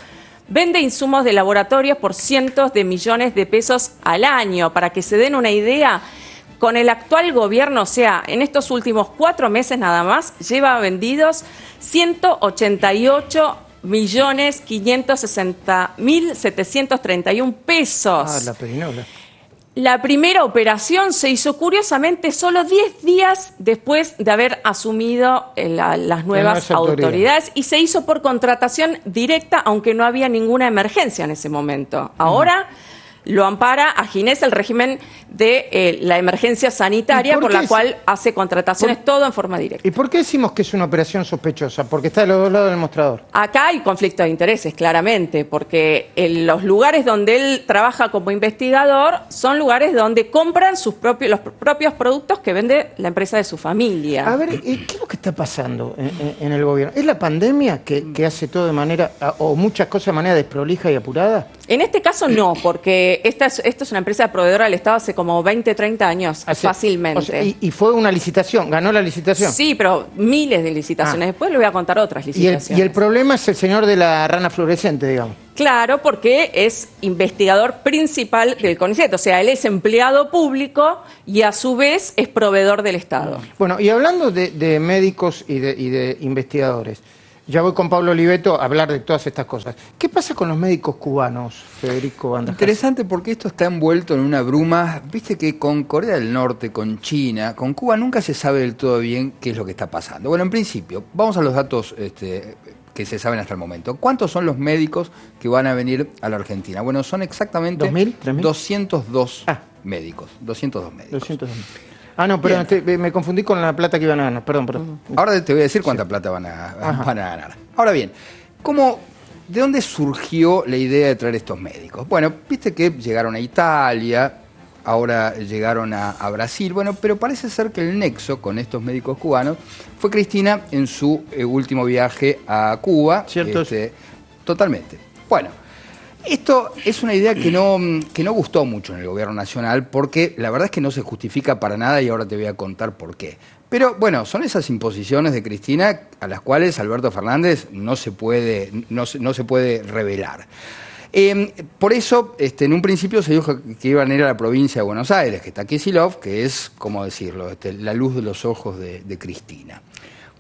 Vende insumos de laboratorios por cientos de millones de pesos al año. Para que se den una idea, con el actual gobierno, o sea, en estos últimos 4 meses nada más, lleva vendidos 188.560.731 pesos. Ah, la perinola. La primera operación se hizo, curiosamente, solo 10 días después de haber asumido las nuevas autoridades, y se hizo por contratación directa, aunque no había ninguna emergencia en ese momento. Ahora lo ampara a Ginés el régimen de la emergencia sanitaria, por la cual hace contrataciones todo en forma directa. ¿Y por qué decimos que es una operación sospechosa? Porque está de los dos lados del mostrador. Acá hay conflicto de intereses, claramente, porque en los lugares donde él trabaja como investigador son lugares donde compran los propios productos que vende la empresa de su familia. A ver, ¿qué es lo que está pasando en el gobierno? ¿Es la pandemia que hace todo de manera, o muchas cosas de manera desprolija y apurada? En este caso no, porque esta es una empresa proveedora del Estado hace como 20, 30 años, fácilmente. O sea, y fue una licitación, ganó la licitación. Sí, pero miles de licitaciones. Después le voy a contar otras licitaciones. Y el problema es el señor de la rana fluorescente, digamos. Claro, porque es investigador principal del CONICET, o sea, él es empleado público y a su vez es proveedor del Estado. Bueno, y hablando de médicos y de investigadores, ya voy con Pablo Oliveto a hablar de todas estas cosas. ¿Qué pasa con los médicos cubanos, Federico Bandejas? Interesante, porque esto está envuelto en una bruma. Viste que con Corea del Norte, con China, con Cuba nunca se sabe del todo bien qué es lo que está pasando. Bueno, en principio, vamos a los datos que se saben hasta el momento. ¿Cuántos son los médicos que van a venir a la Argentina? Bueno, son exactamente 2.000, 3.000. 202 médicos. 202 médicos. 202. Ah, no, perdón, me confundí con la plata que iban a ganar. Perdón. Ahora te voy a decir cuánta plata van a ganar. Ahora bien, ¿de dónde surgió la idea de traer estos médicos? Bueno, viste que llegaron a Italia, ahora llegaron a Brasil, bueno, pero parece ser que el nexo con estos médicos cubanos fue Cristina en su último viaje a Cuba. ¿Cierto? Totalmente. Bueno, esto es una idea que no gustó mucho en el gobierno nacional, porque la verdad es que no se justifica para nada, y ahora te voy a contar por qué. Pero bueno, son esas imposiciones de Cristina a las cuales Alberto Fernández no se puede revelar. Por eso, en un principio se dijo que iban a ir a la provincia de Buenos Aires, que está Kicillof, que es, ¿cómo decirlo?, la luz de los ojos de Cristina.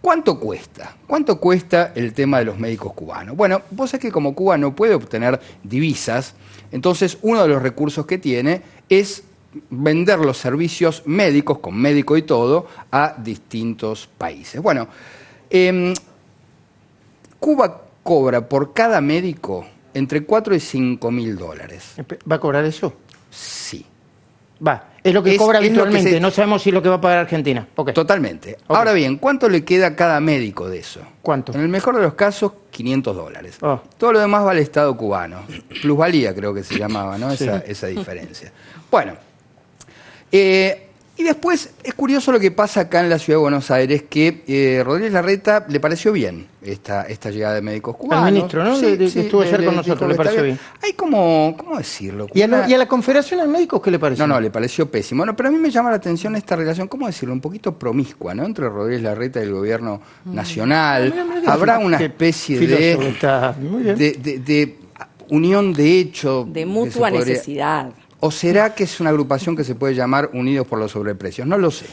¿Cuánto cuesta? ¿Cuánto cuesta el tema de los médicos cubanos? Bueno, vos sabés que como Cuba no puede obtener divisas, entonces uno de los recursos que tiene es vender los servicios médicos, con médico y todo, a distintos países. Bueno, Cuba cobra por cada médico entre $4 y $5.000. ¿Va a cobrar eso? Sí. Es lo que cobra es lo que habitualmente, no sabemos si es lo que va a pagar Argentina. Okay. Totalmente. Ahora bien, ¿cuánto le queda a cada médico de eso? ¿Cuánto? En el mejor de los casos, $500. Todo lo demás va al Estado cubano. Plusvalía creo que se llamaba, ¿no? Sí. Esa diferencia. Bueno, y después es curioso lo que pasa acá en la Ciudad de Buenos Aires, que Rodríguez Larreta le pareció bien esta llegada de médicos cubanos. Al ministro, ¿no? Sí, estuvo ayer con nosotros, le pareció bien. Hay como, ¿cómo decirlo? ¿Y a la Confederación de Médicos qué le pareció? No, le pareció pésimo. No, pero a mí me llama la atención esta relación, ¿cómo decirlo? Un poquito promiscua, ¿no? Entre Rodríguez Larreta y el gobierno nacional. Habrá una especie de unión de hecho. De mutua necesidad. ¿O será que es una agrupación que se puede llamar Unidos por los Sobreprecios? No lo sé.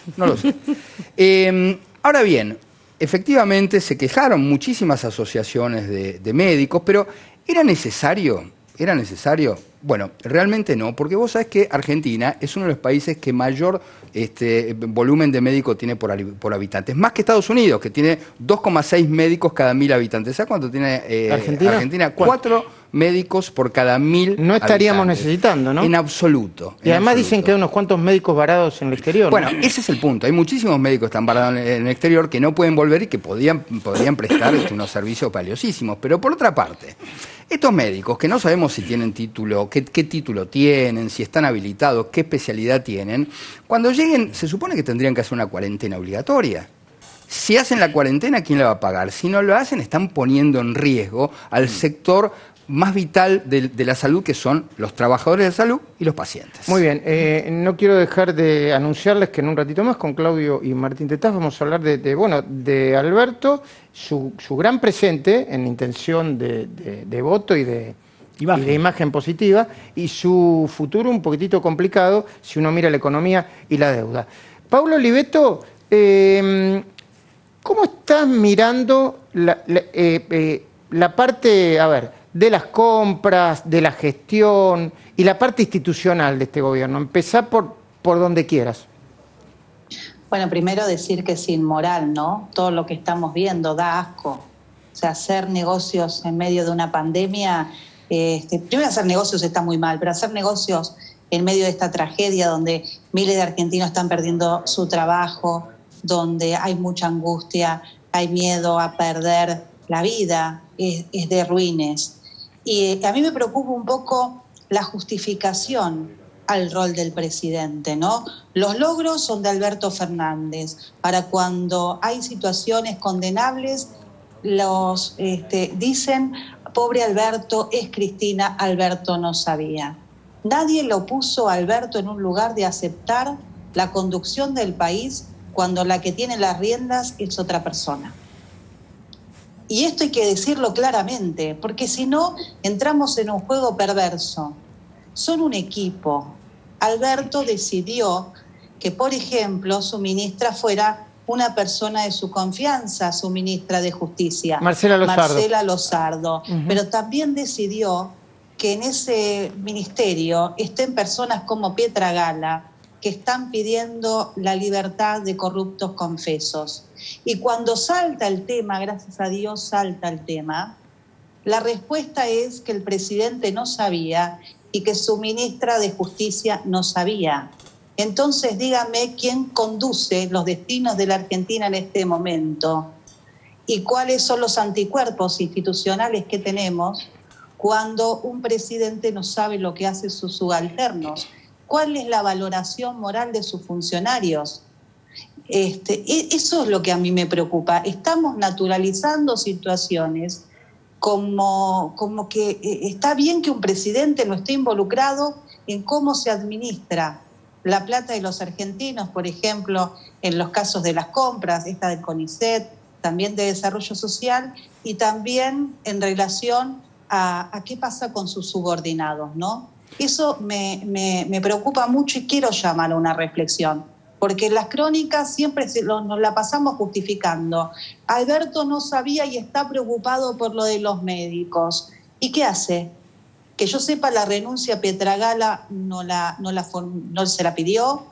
Ahora bien, efectivamente se quejaron muchísimas asociaciones de médicos, pero ¿era necesario? Bueno, realmente no, porque vos sabés que Argentina es uno de los países que mayor volumen de médicos tiene por habitantes, más que Estados Unidos, que tiene 2,6 médicos cada 1.000 habitantes. ¿Sabés cuánto tiene Argentina? 4 médicos por cada 1.000 No estaríamos habitantes. necesitando, ¿no? En absoluto. Y además dicen que hay unos cuantos médicos varados en el exterior. Bueno, ¿no? ese es el punto. Hay muchísimos médicos que están varados en el exterior que no pueden volver y que podrían prestar unos servicios valiosísimos. Pero por otra parte, estos médicos que no sabemos si tienen título, qué título tienen, si están habilitados, qué especialidad tienen, cuando lleguen se supone que tendrían que hacer una cuarentena obligatoria. Si hacen la cuarentena, ¿quién la va a pagar? Si no lo hacen, están poniendo en riesgo al sector más vital de la salud, que son los trabajadores de salud y los pacientes. Muy bien, no quiero dejar de anunciarles que en un ratito más con Claudio y Martín Tetaz vamos a hablar de Alberto, su gran presente en intención de voto y de imagen positiva, y su futuro un poquitito complicado si uno mira la economía y la deuda. Paulo Oliveto, ¿cómo estás mirando la parte, de las compras, de la gestión y la parte institucional de este gobierno? Empezá por donde quieras. Bueno, primero decir que es inmoral, ¿no? Todo lo que estamos viendo da asco. O sea, hacer negocios en medio de una pandemia, primero hacer negocios está muy mal, pero hacer negocios en medio de esta tragedia donde miles de argentinos están perdiendo su trabajo, donde hay mucha angustia, hay miedo a perder la vida, es de ruines. Y a mí me preocupa un poco la justificación al rol del presidente, ¿no? Los logros son de Alberto Fernández. Para cuando hay situaciones condenables, dicen, pobre Alberto, es Cristina, Alberto no sabía. Nadie lo puso a Alberto en un lugar de aceptar la conducción del país cuando la que tiene las riendas es otra persona. Y esto hay que decirlo claramente, porque si no, entramos en un juego perverso. Son un equipo. Alberto decidió que, por ejemplo, su ministra fuera una persona de su confianza, su ministra de Justicia, Marcela Lozardo. Pero también decidió que en ese ministerio estén personas como Pietra Gala, que están pidiendo la libertad de corruptos confesos. Y cuando salta el tema, gracias a Dios salta el tema, la respuesta es que el presidente no sabía y que su ministra de Justicia no sabía. Entonces dígame quién conduce los destinos de la Argentina en este momento y cuáles son los anticuerpos institucionales que tenemos cuando un presidente no sabe lo que hacen sus subalternos. ¿Cuál es la valoración moral de sus funcionarios? Eso es lo que a mí me preocupa. Estamos naturalizando situaciones como que está bien que un presidente no esté involucrado en cómo se administra la plata de los argentinos, por ejemplo, en los casos de las compras, esta del CONICET, también de desarrollo social, y también en relación a qué pasa con sus subordinados, ¿no? Eso me preocupa mucho y quiero llamar a una reflexión, porque en las crónicas siempre nos la pasamos justificando. Alberto no sabía y está preocupado por lo de los médicos. ¿Y qué hace? Que yo sepa, la renuncia a Pietra Gala no se la pidió.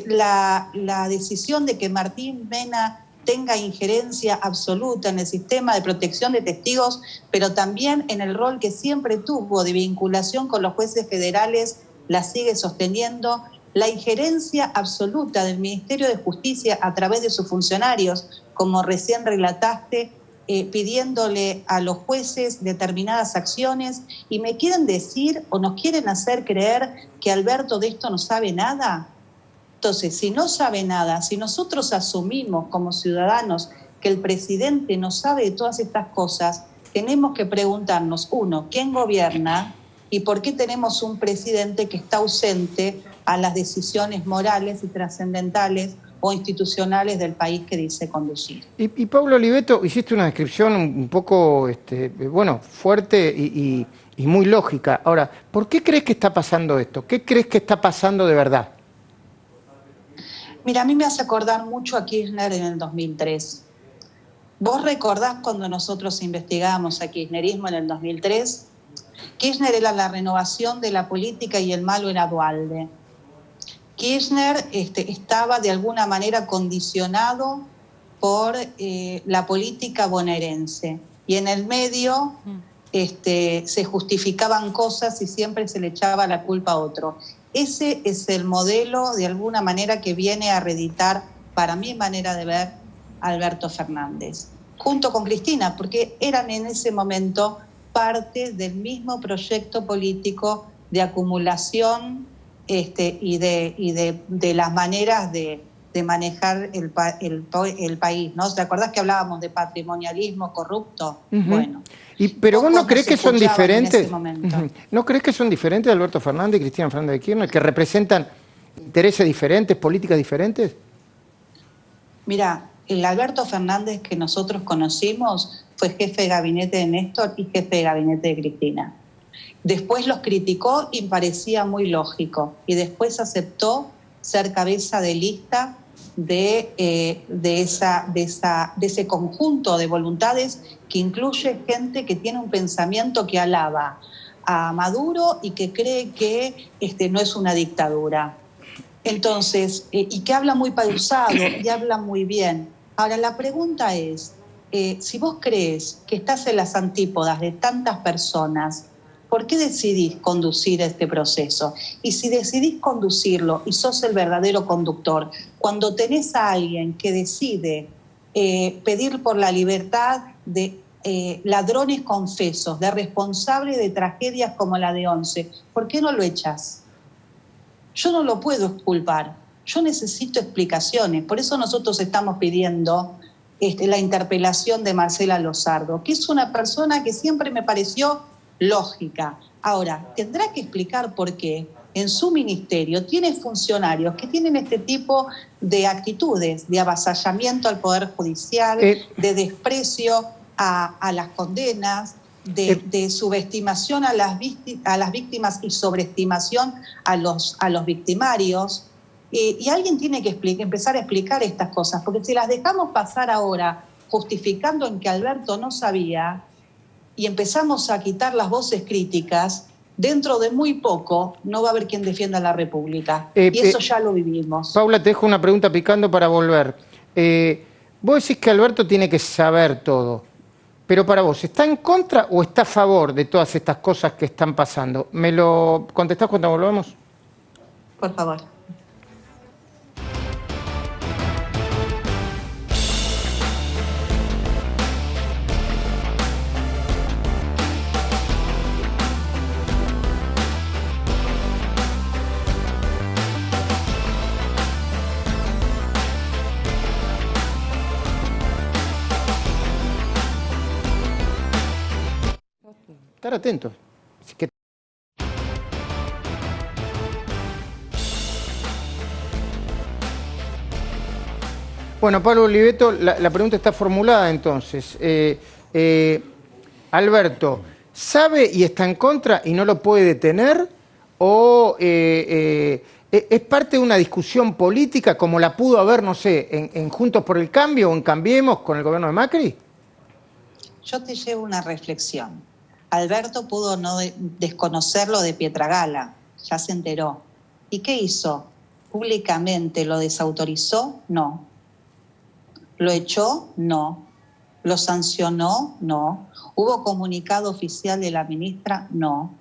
La decisión de que Martín Mena tenga injerencia absoluta en el sistema de protección de testigos, pero también en el rol que siempre tuvo de vinculación con los jueces federales, la sigue sosteniendo La injerencia absoluta del Ministerio de Justicia a través de sus funcionarios, como recién relataste, pidiéndole a los jueces determinadas acciones, y me quieren decir o nos quieren hacer creer que Alberto de esto no sabe nada. Entonces, si no sabe nada, si nosotros asumimos como ciudadanos que el presidente no sabe de todas estas cosas, tenemos que preguntarnos, uno, ¿quién gobierna? ¿Y por qué tenemos un presidente que está ausente a las decisiones morales y trascendentales o institucionales del país que dice conducir? Y Pablo Oliveto, hiciste una descripción un poco fuerte y muy lógica. Ahora, ¿por qué crees que está pasando esto? ¿Qué crees que está pasando de verdad? Mira, a mí me hace acordar mucho a Kirchner en el 2003. ¿Vos recordás cuando nosotros investigábamos a kirchnerismo en el 2003? Kirchner era la renovación de la política y el malo era Duhalde. Kirchner estaba de alguna manera condicionado por la política bonaerense y en el medio se justificaban cosas y siempre se le echaba la culpa a otro. Ese es el modelo de alguna manera que viene a reeditar, para mi manera de ver, Alberto Fernández, junto con Cristina, porque eran en ese momento parte del mismo proyecto político de acumulación y de las maneras de manejar el país, ¿no? ¿Te acordás que hablábamos de patrimonialismo corrupto? Bueno. Pero vos no crees que son diferentes. ¿No crees que son diferentes Alberto Fernández y Cristina Fernández de Kirchner, que representan intereses diferentes, políticas diferentes? Mira, el Alberto Fernández que nosotros conocimos fue jefe de gabinete de Néstor y jefe de gabinete de Cristina. Después los criticó y parecía muy lógico. Y después aceptó ser cabeza de lista de ese conjunto de voluntades que incluye gente que tiene un pensamiento que alaba a Maduro y que cree que no es una dictadura. Entonces, y que habla muy pausado y habla muy bien. Ahora, la pregunta es, si vos crees que estás en las antípodas de tantas personas, ¿por qué decidís conducir este proceso? Y si decidís conducirlo y sos el verdadero conductor, cuando tenés a alguien que decide pedir por la libertad de ladrones confesos, de responsables de tragedias como la de Once, ¿por qué no lo echás? Yo no lo puedo exculpar, yo necesito explicaciones, por eso nosotros estamos pidiendo la interpelación de Marcela Lozardo, que es una persona que siempre me pareció lógica. Ahora, tendrá que explicar por qué en su ministerio tiene funcionarios que tienen este tipo de actitudes, de avasallamiento al Poder Judicial, de desprecio a las condenas, de subestimación a las víctimas y sobreestimación a los victimarios. Y alguien tiene que empezar a explicar estas cosas, porque si las dejamos pasar ahora justificando en que Alberto no sabía y empezamos a quitar las voces críticas, dentro de muy poco no va a haber quien defienda la República. Y eso ya lo vivimos. Paula, te dejo una pregunta picando para volver. Vos decís que Alberto tiene que saber todo, pero para vos, ¿está en contra o está a favor de todas estas cosas que están pasando? ¿Me lo contestás cuando volvamos? Por favor. Estar atentos. Bueno, Pablo Oliveto, la pregunta está formulada entonces. Alberto, ¿sabe y está en contra y no lo puede detener? ¿O es parte de una discusión política como la pudo haber, no sé, en Juntos por el Cambio o en Cambiemos con el gobierno de Macri? Yo te llevo una reflexión. Alberto pudo no desconocer lo de Pietragala, ya se enteró. ¿Y qué hizo? ¿Públicamente lo desautorizó? No. ¿Lo echó? No. ¿Lo sancionó? No. ¿Hubo comunicado oficial de la ministra? No.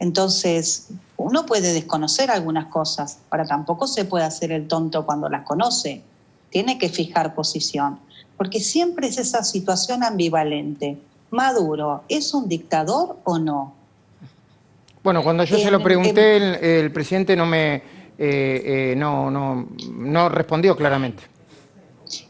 Entonces, uno puede desconocer algunas cosas, ahora tampoco se puede hacer el tonto cuando las conoce. Tiene que fijar posición, porque siempre es esa situación ambivalente. ¿Maduro es un dictador o no? Bueno, cuando yo se lo pregunté, el presidente no respondió claramente.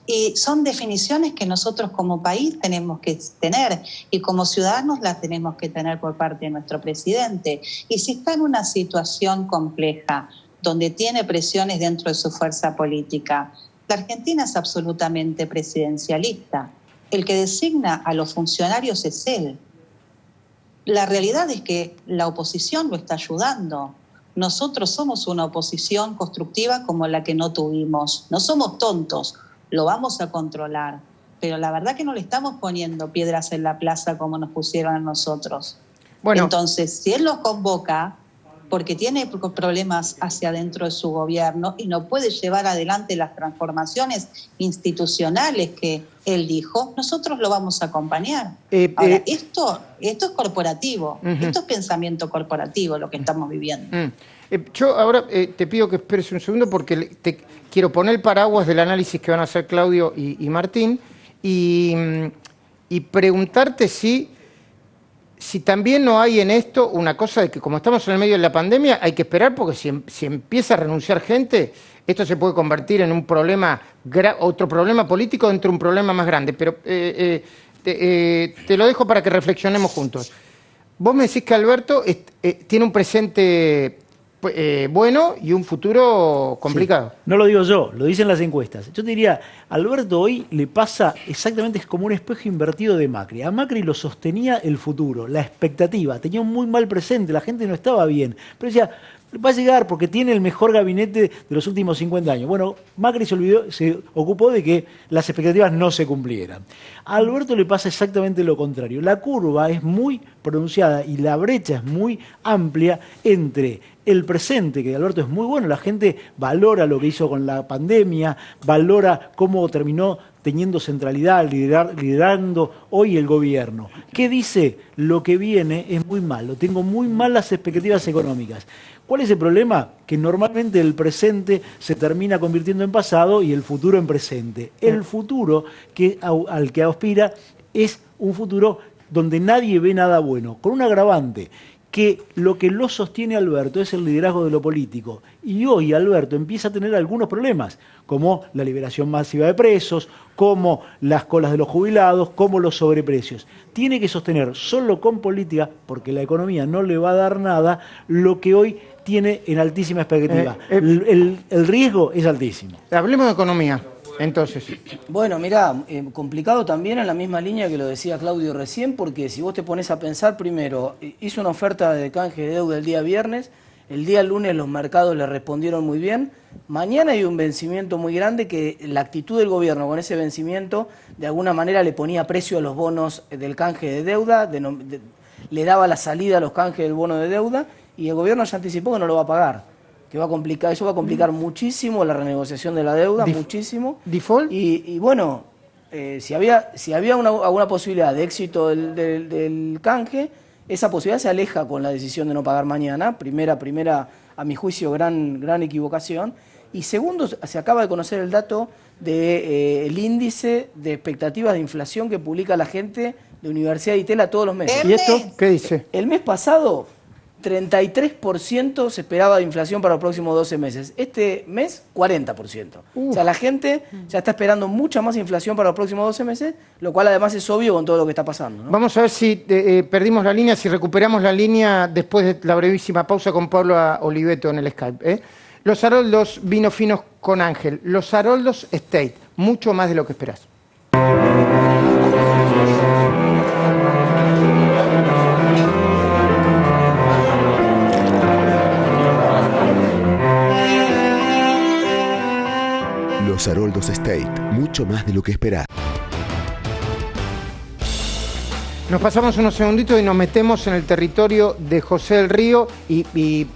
Y son definiciones que nosotros como país tenemos que tener y como ciudadanos las tenemos que tener por parte de nuestro presidente. Y si está en una situación compleja, donde tiene presiones dentro de su fuerza política, la Argentina es absolutamente presidencialista. El que designa a los funcionarios es él. La realidad es que la oposición lo está ayudando. Nosotros somos una oposición constructiva como la que no tuvimos. No somos tontos. Lo vamos a controlar, pero la verdad que no le estamos poniendo piedras en la plaza como nos pusieron a nosotros. Bueno, entonces, si él los convoca, porque tiene problemas hacia adentro de su gobierno y no puede llevar adelante las transformaciones institucionales que él dijo, nosotros lo vamos a acompañar. Ahora, esto es corporativo, esto es pensamiento corporativo lo que estamos viviendo. Yo ahora te pido que esperes un segundo porque quiero poner el paraguas del análisis que van a hacer Claudio y Martín y preguntarte si también no hay en esto una cosa de que como estamos en el medio de la pandemia hay que esperar porque si empieza a renunciar gente, esto se puede convertir en un problema, otro problema político dentro de un problema más grande. Pero te lo dejo para que reflexionemos juntos. Vos me decís que Alberto tiene un presente bueno y un futuro complicado. Sí, no lo digo yo, lo dicen las encuestas. Yo te diría, Alberto hoy le pasa exactamente, es como un espejo invertido de Macri. A Macri lo sostenía el futuro, la expectativa, tenía un muy mal presente, la gente no estaba bien. Pero decía, va a llegar porque tiene el mejor gabinete de los últimos 50 años. Bueno, Macri se ocupó de que las expectativas no se cumplieran. A Alberto le pasa exactamente lo contrario. La curva es muy pronunciada y la brecha es muy amplia entre el presente, que Alberto es muy bueno, la gente valora lo que hizo con la pandemia, valora cómo terminó teniendo centralidad, liderando hoy el gobierno. ¿Qué dice? Lo que viene es muy malo, tengo muy malas expectativas económicas. ¿Cuál es el problema? Que normalmente el presente se termina convirtiendo en pasado y el futuro en presente. El futuro al que aspira es un futuro donde nadie ve nada bueno, con un agravante, que lo que lo sostiene Alberto es el liderazgo de lo político. Y hoy Alberto empieza a tener algunos problemas, como la liberación masiva de presos, como las colas de los jubilados, como los sobreprecios. Tiene que sostener solo con política, porque la economía no le va a dar nada, lo que hoy tiene en altísima expectativa. El riesgo es altísimo. Hablemos de economía. Entonces. Bueno, mirá, complicado también en la misma línea que lo decía Claudio recién, porque si vos te pones a pensar, primero, hizo una oferta de canje de deuda el día viernes, el día lunes los mercados le respondieron muy bien, mañana hay un vencimiento muy grande que la actitud del gobierno con ese vencimiento de alguna manera le ponía precio a los bonos del canje de deuda, le daba la salida a los canjes del bono de deuda y el gobierno ya anticipó que no lo va a pagar. Que va a complicar, eso va a complicar muchísimo la renegociación de la deuda, muchísimo. ¿Default? Y bueno, si había alguna posibilidad de éxito del canje, esa posibilidad se aleja con la decisión de no pagar mañana. Primera, a mi juicio, gran equivocación. Y segundo, se acaba de conocer el dato del índice de expectativas de inflación que publica la gente de Universidad de Itela todos los meses. ¿Y esto qué dice? El mes pasado 33% se esperaba de inflación para los próximos 12 meses. Este mes, 40%. O sea, la gente ya está esperando mucha más inflación para los próximos 12 meses, lo cual además es obvio con todo lo que está pasando, ¿no? Vamos a ver si perdimos la línea, si recuperamos la línea después de la brevísima pausa con Pablo Oliveto en el Skype. Los Haroldos vino finos con Ángel. Los Haroldos State, mucho más de lo que esperás. Los Haroldos State, mucho más de lo que esperás. Nos pasamos unos segunditos y nos metemos en el territorio de José del Río y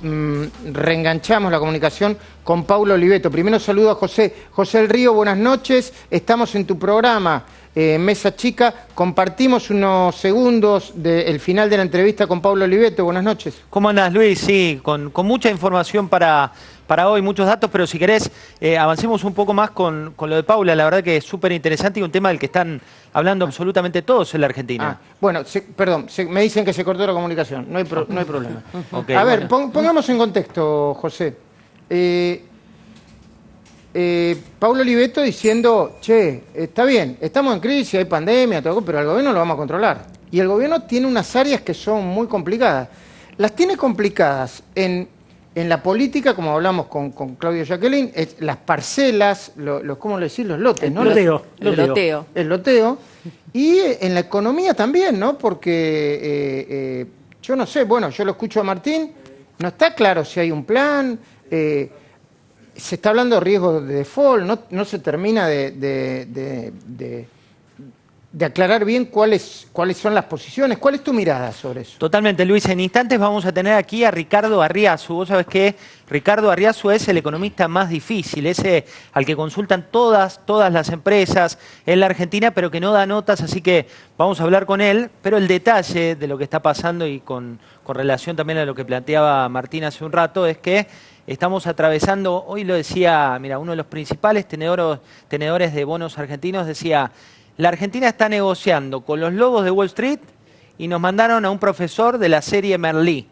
reenganchamos la comunicación con Paulo Oliveto. Primero saludo a José. José El Río, buenas noches. Estamos en tu programa, Mesa Chica. Compartimos unos segundos del final de la entrevista con Paulo Oliveto. Buenas noches. ¿Cómo andás, Luis? Sí, con mucha información para hoy, muchos datos, pero si querés, avancemos un poco más con lo de Paula. La verdad que es súper interesante y un tema del que están hablando absolutamente todos en la Argentina. Bueno, perdón, me dicen que se cortó la comunicación. No hay problema. Okay, a ver, pongamos en contexto, José. Paulo Oliveto diciendo, che, está bien, estamos en crisis, hay pandemia, todo, pero al gobierno lo vamos a controlar. Y el gobierno tiene unas áreas que son muy complicadas. Las tiene complicadas en la política, como hablamos con Claudio Jacqueline, las parcelas, ¿cómo le decís? Los lotes, ¿no? El loteo. Y en la economía también, ¿no? Porque yo no sé, bueno, yo lo escucho a Martín, no está claro si hay un plan, se está hablando de riesgos de default, no se termina de aclarar bien cuáles son las posiciones. ¿Cuál es tu mirada sobre eso? Totalmente, Luis. En instantes vamos a tener aquí a Ricardo Arriazu. Vos sabés que Ricardo Arriazu es el economista más difícil, ese al que consultan todas las empresas en la Argentina, pero que no da notas, así que vamos a hablar con él. Pero el detalle de lo que está pasando y con relación también a lo que planteaba Martín hace un rato es que estamos atravesando, hoy lo decía, mira, uno de los principales tenedores de bonos argentinos decía: la Argentina está negociando con los lobos de Wall Street y nos mandaron a un profesor de la serie Merlí.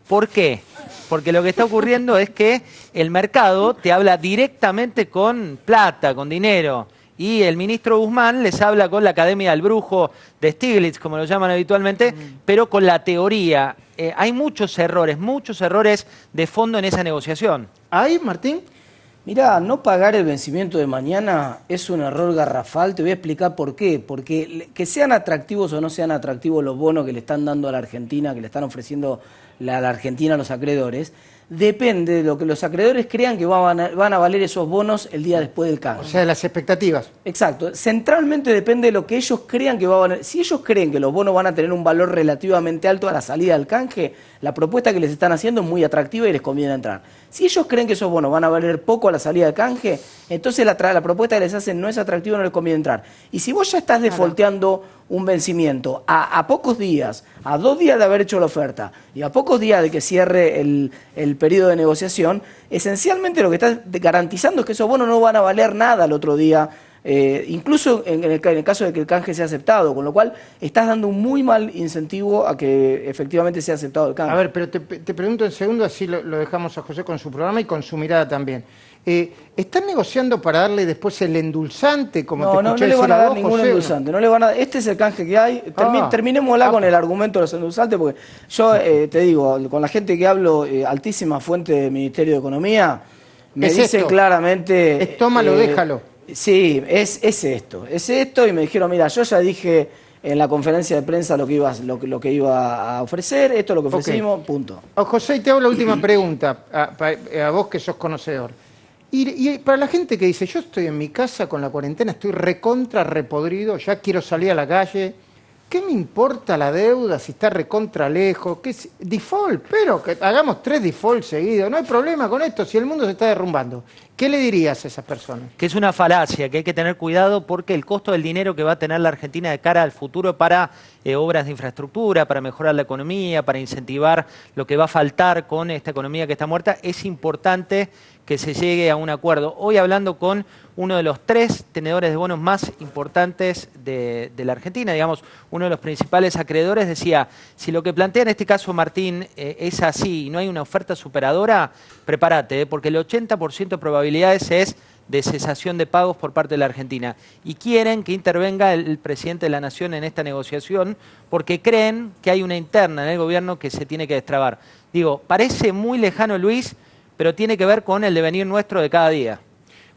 ¿Por qué? Porque lo que está ocurriendo es que el mercado te habla directamente con plata, con dinero. Y el ministro Guzmán les habla con la Academia del Brujo de Stiglitz, como lo llaman habitualmente, pero con la teoría. Hay muchos errores de fondo en esa negociación. ¿Hay, Martín? Mirá, no pagar el vencimiento de mañana es un error garrafal. Te voy a explicar por qué. Porque que sean atractivos o no sean atractivos los bonos que le están dando a la Argentina, que le están ofreciendo a la Argentina a los acreedores, depende de lo que los acreedores crean que van a valer esos bonos el día después del canje. O sea, de las expectativas. Exacto. Centralmente depende de lo que ellos crean que va a valer. Si ellos creen que los bonos van a tener un valor relativamente alto a la salida del canje, la propuesta que les están haciendo es muy atractiva y les conviene entrar. Si ellos creen que esos bonos van a valer poco a la salida del canje, entonces la propuesta que les hacen no es atractiva, no les conviene entrar. Y si vos ya estás defaulteando un vencimiento a pocos días, a 2 días de haber hecho la oferta y a pocos días de que cierre el periodo de negociación, esencialmente lo que estás garantizando es que esos bonos no van a valer nada al otro día, incluso en el caso de que el canje sea aceptado, con lo cual estás dando un muy mal incentivo a que efectivamente sea aceptado el canje. A ver, pero te pregunto en segundo, así lo dejamos a José con su programa y con su mirada también. ¿Están negociando para darle después el endulzante? Como no le van a dar ningún endulzante. No le van a dar. Este es el canje que hay. Terminémosla con el argumento de los endulzantes, porque yo te digo, con la gente que hablo, altísima fuente del Ministerio de Economía, me dicen claramente... Tómalo, déjalo. Sí, es esto, y me dijeron, mira, yo ya dije en la conferencia de prensa lo que iba a ofrecer, esto es lo que ofrecimos, punto. José, te hago la última pregunta, a vos que sos conocedor. Y para la gente que dice, yo estoy en mi casa con la cuarentena, estoy recontra repodrido, ya quiero salir a la calle, ¿qué me importa la deuda si está recontra lejos? ¿Qué es? Default, pero que hagamos 3 defaults seguidos, no hay problema con esto si el mundo se está derrumbando. ¿Qué le dirías a esas personas? Que es una falacia, que hay que tener cuidado porque el costo del dinero que va a tener la Argentina de cara al futuro para obras de infraestructura, para mejorar la economía, para incentivar lo que va a faltar con esta economía que está muerta, es importante que se llegue a un acuerdo. Hoy hablando con uno de los 3 tenedores de bonos más importantes de la Argentina, digamos, uno de los principales acreedores, decía, si lo que plantea en este caso Martín es así y no hay una oferta superadora, prepárate, porque el 80% de probabilidades es de cesación de pagos por parte de la Argentina. Y quieren que intervenga el presidente de la Nación en esta negociación porque creen que hay una interna en el gobierno que se tiene que destrabar. Digo, parece muy lejano, Luis, pero tiene que ver con el devenir nuestro de cada día.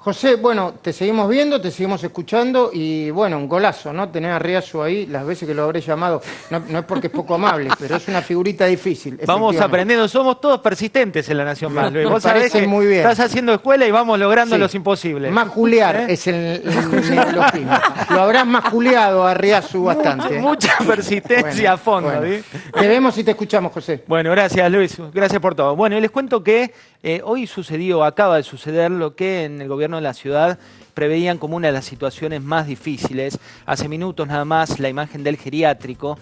José, bueno, te seguimos viendo, te seguimos escuchando y bueno, un golazo, ¿no? Tener a Riazu ahí, las veces que lo habré llamado, no es porque es poco amable, pero es una figurita difícil. Vamos aprendiendo, somos todos persistentes en La Nación Más, Luis. Me Vos sabés parece que muy bien. estás haciendo escuela y vamos logrando Sí. los imposibles. Majulear es el neologismo. Lo habrás majuleado a Riazu bastante. Mucha persistencia a fondo. ¿sí? Te vemos y te escuchamos, José. Bueno, gracias Luis, gracias por todo. Bueno, y les cuento que hoy acaba de suceder lo que en el gobierno de la ciudad preveían como una de las situaciones más difíciles. Hace minutos nada más la imagen del geriátrico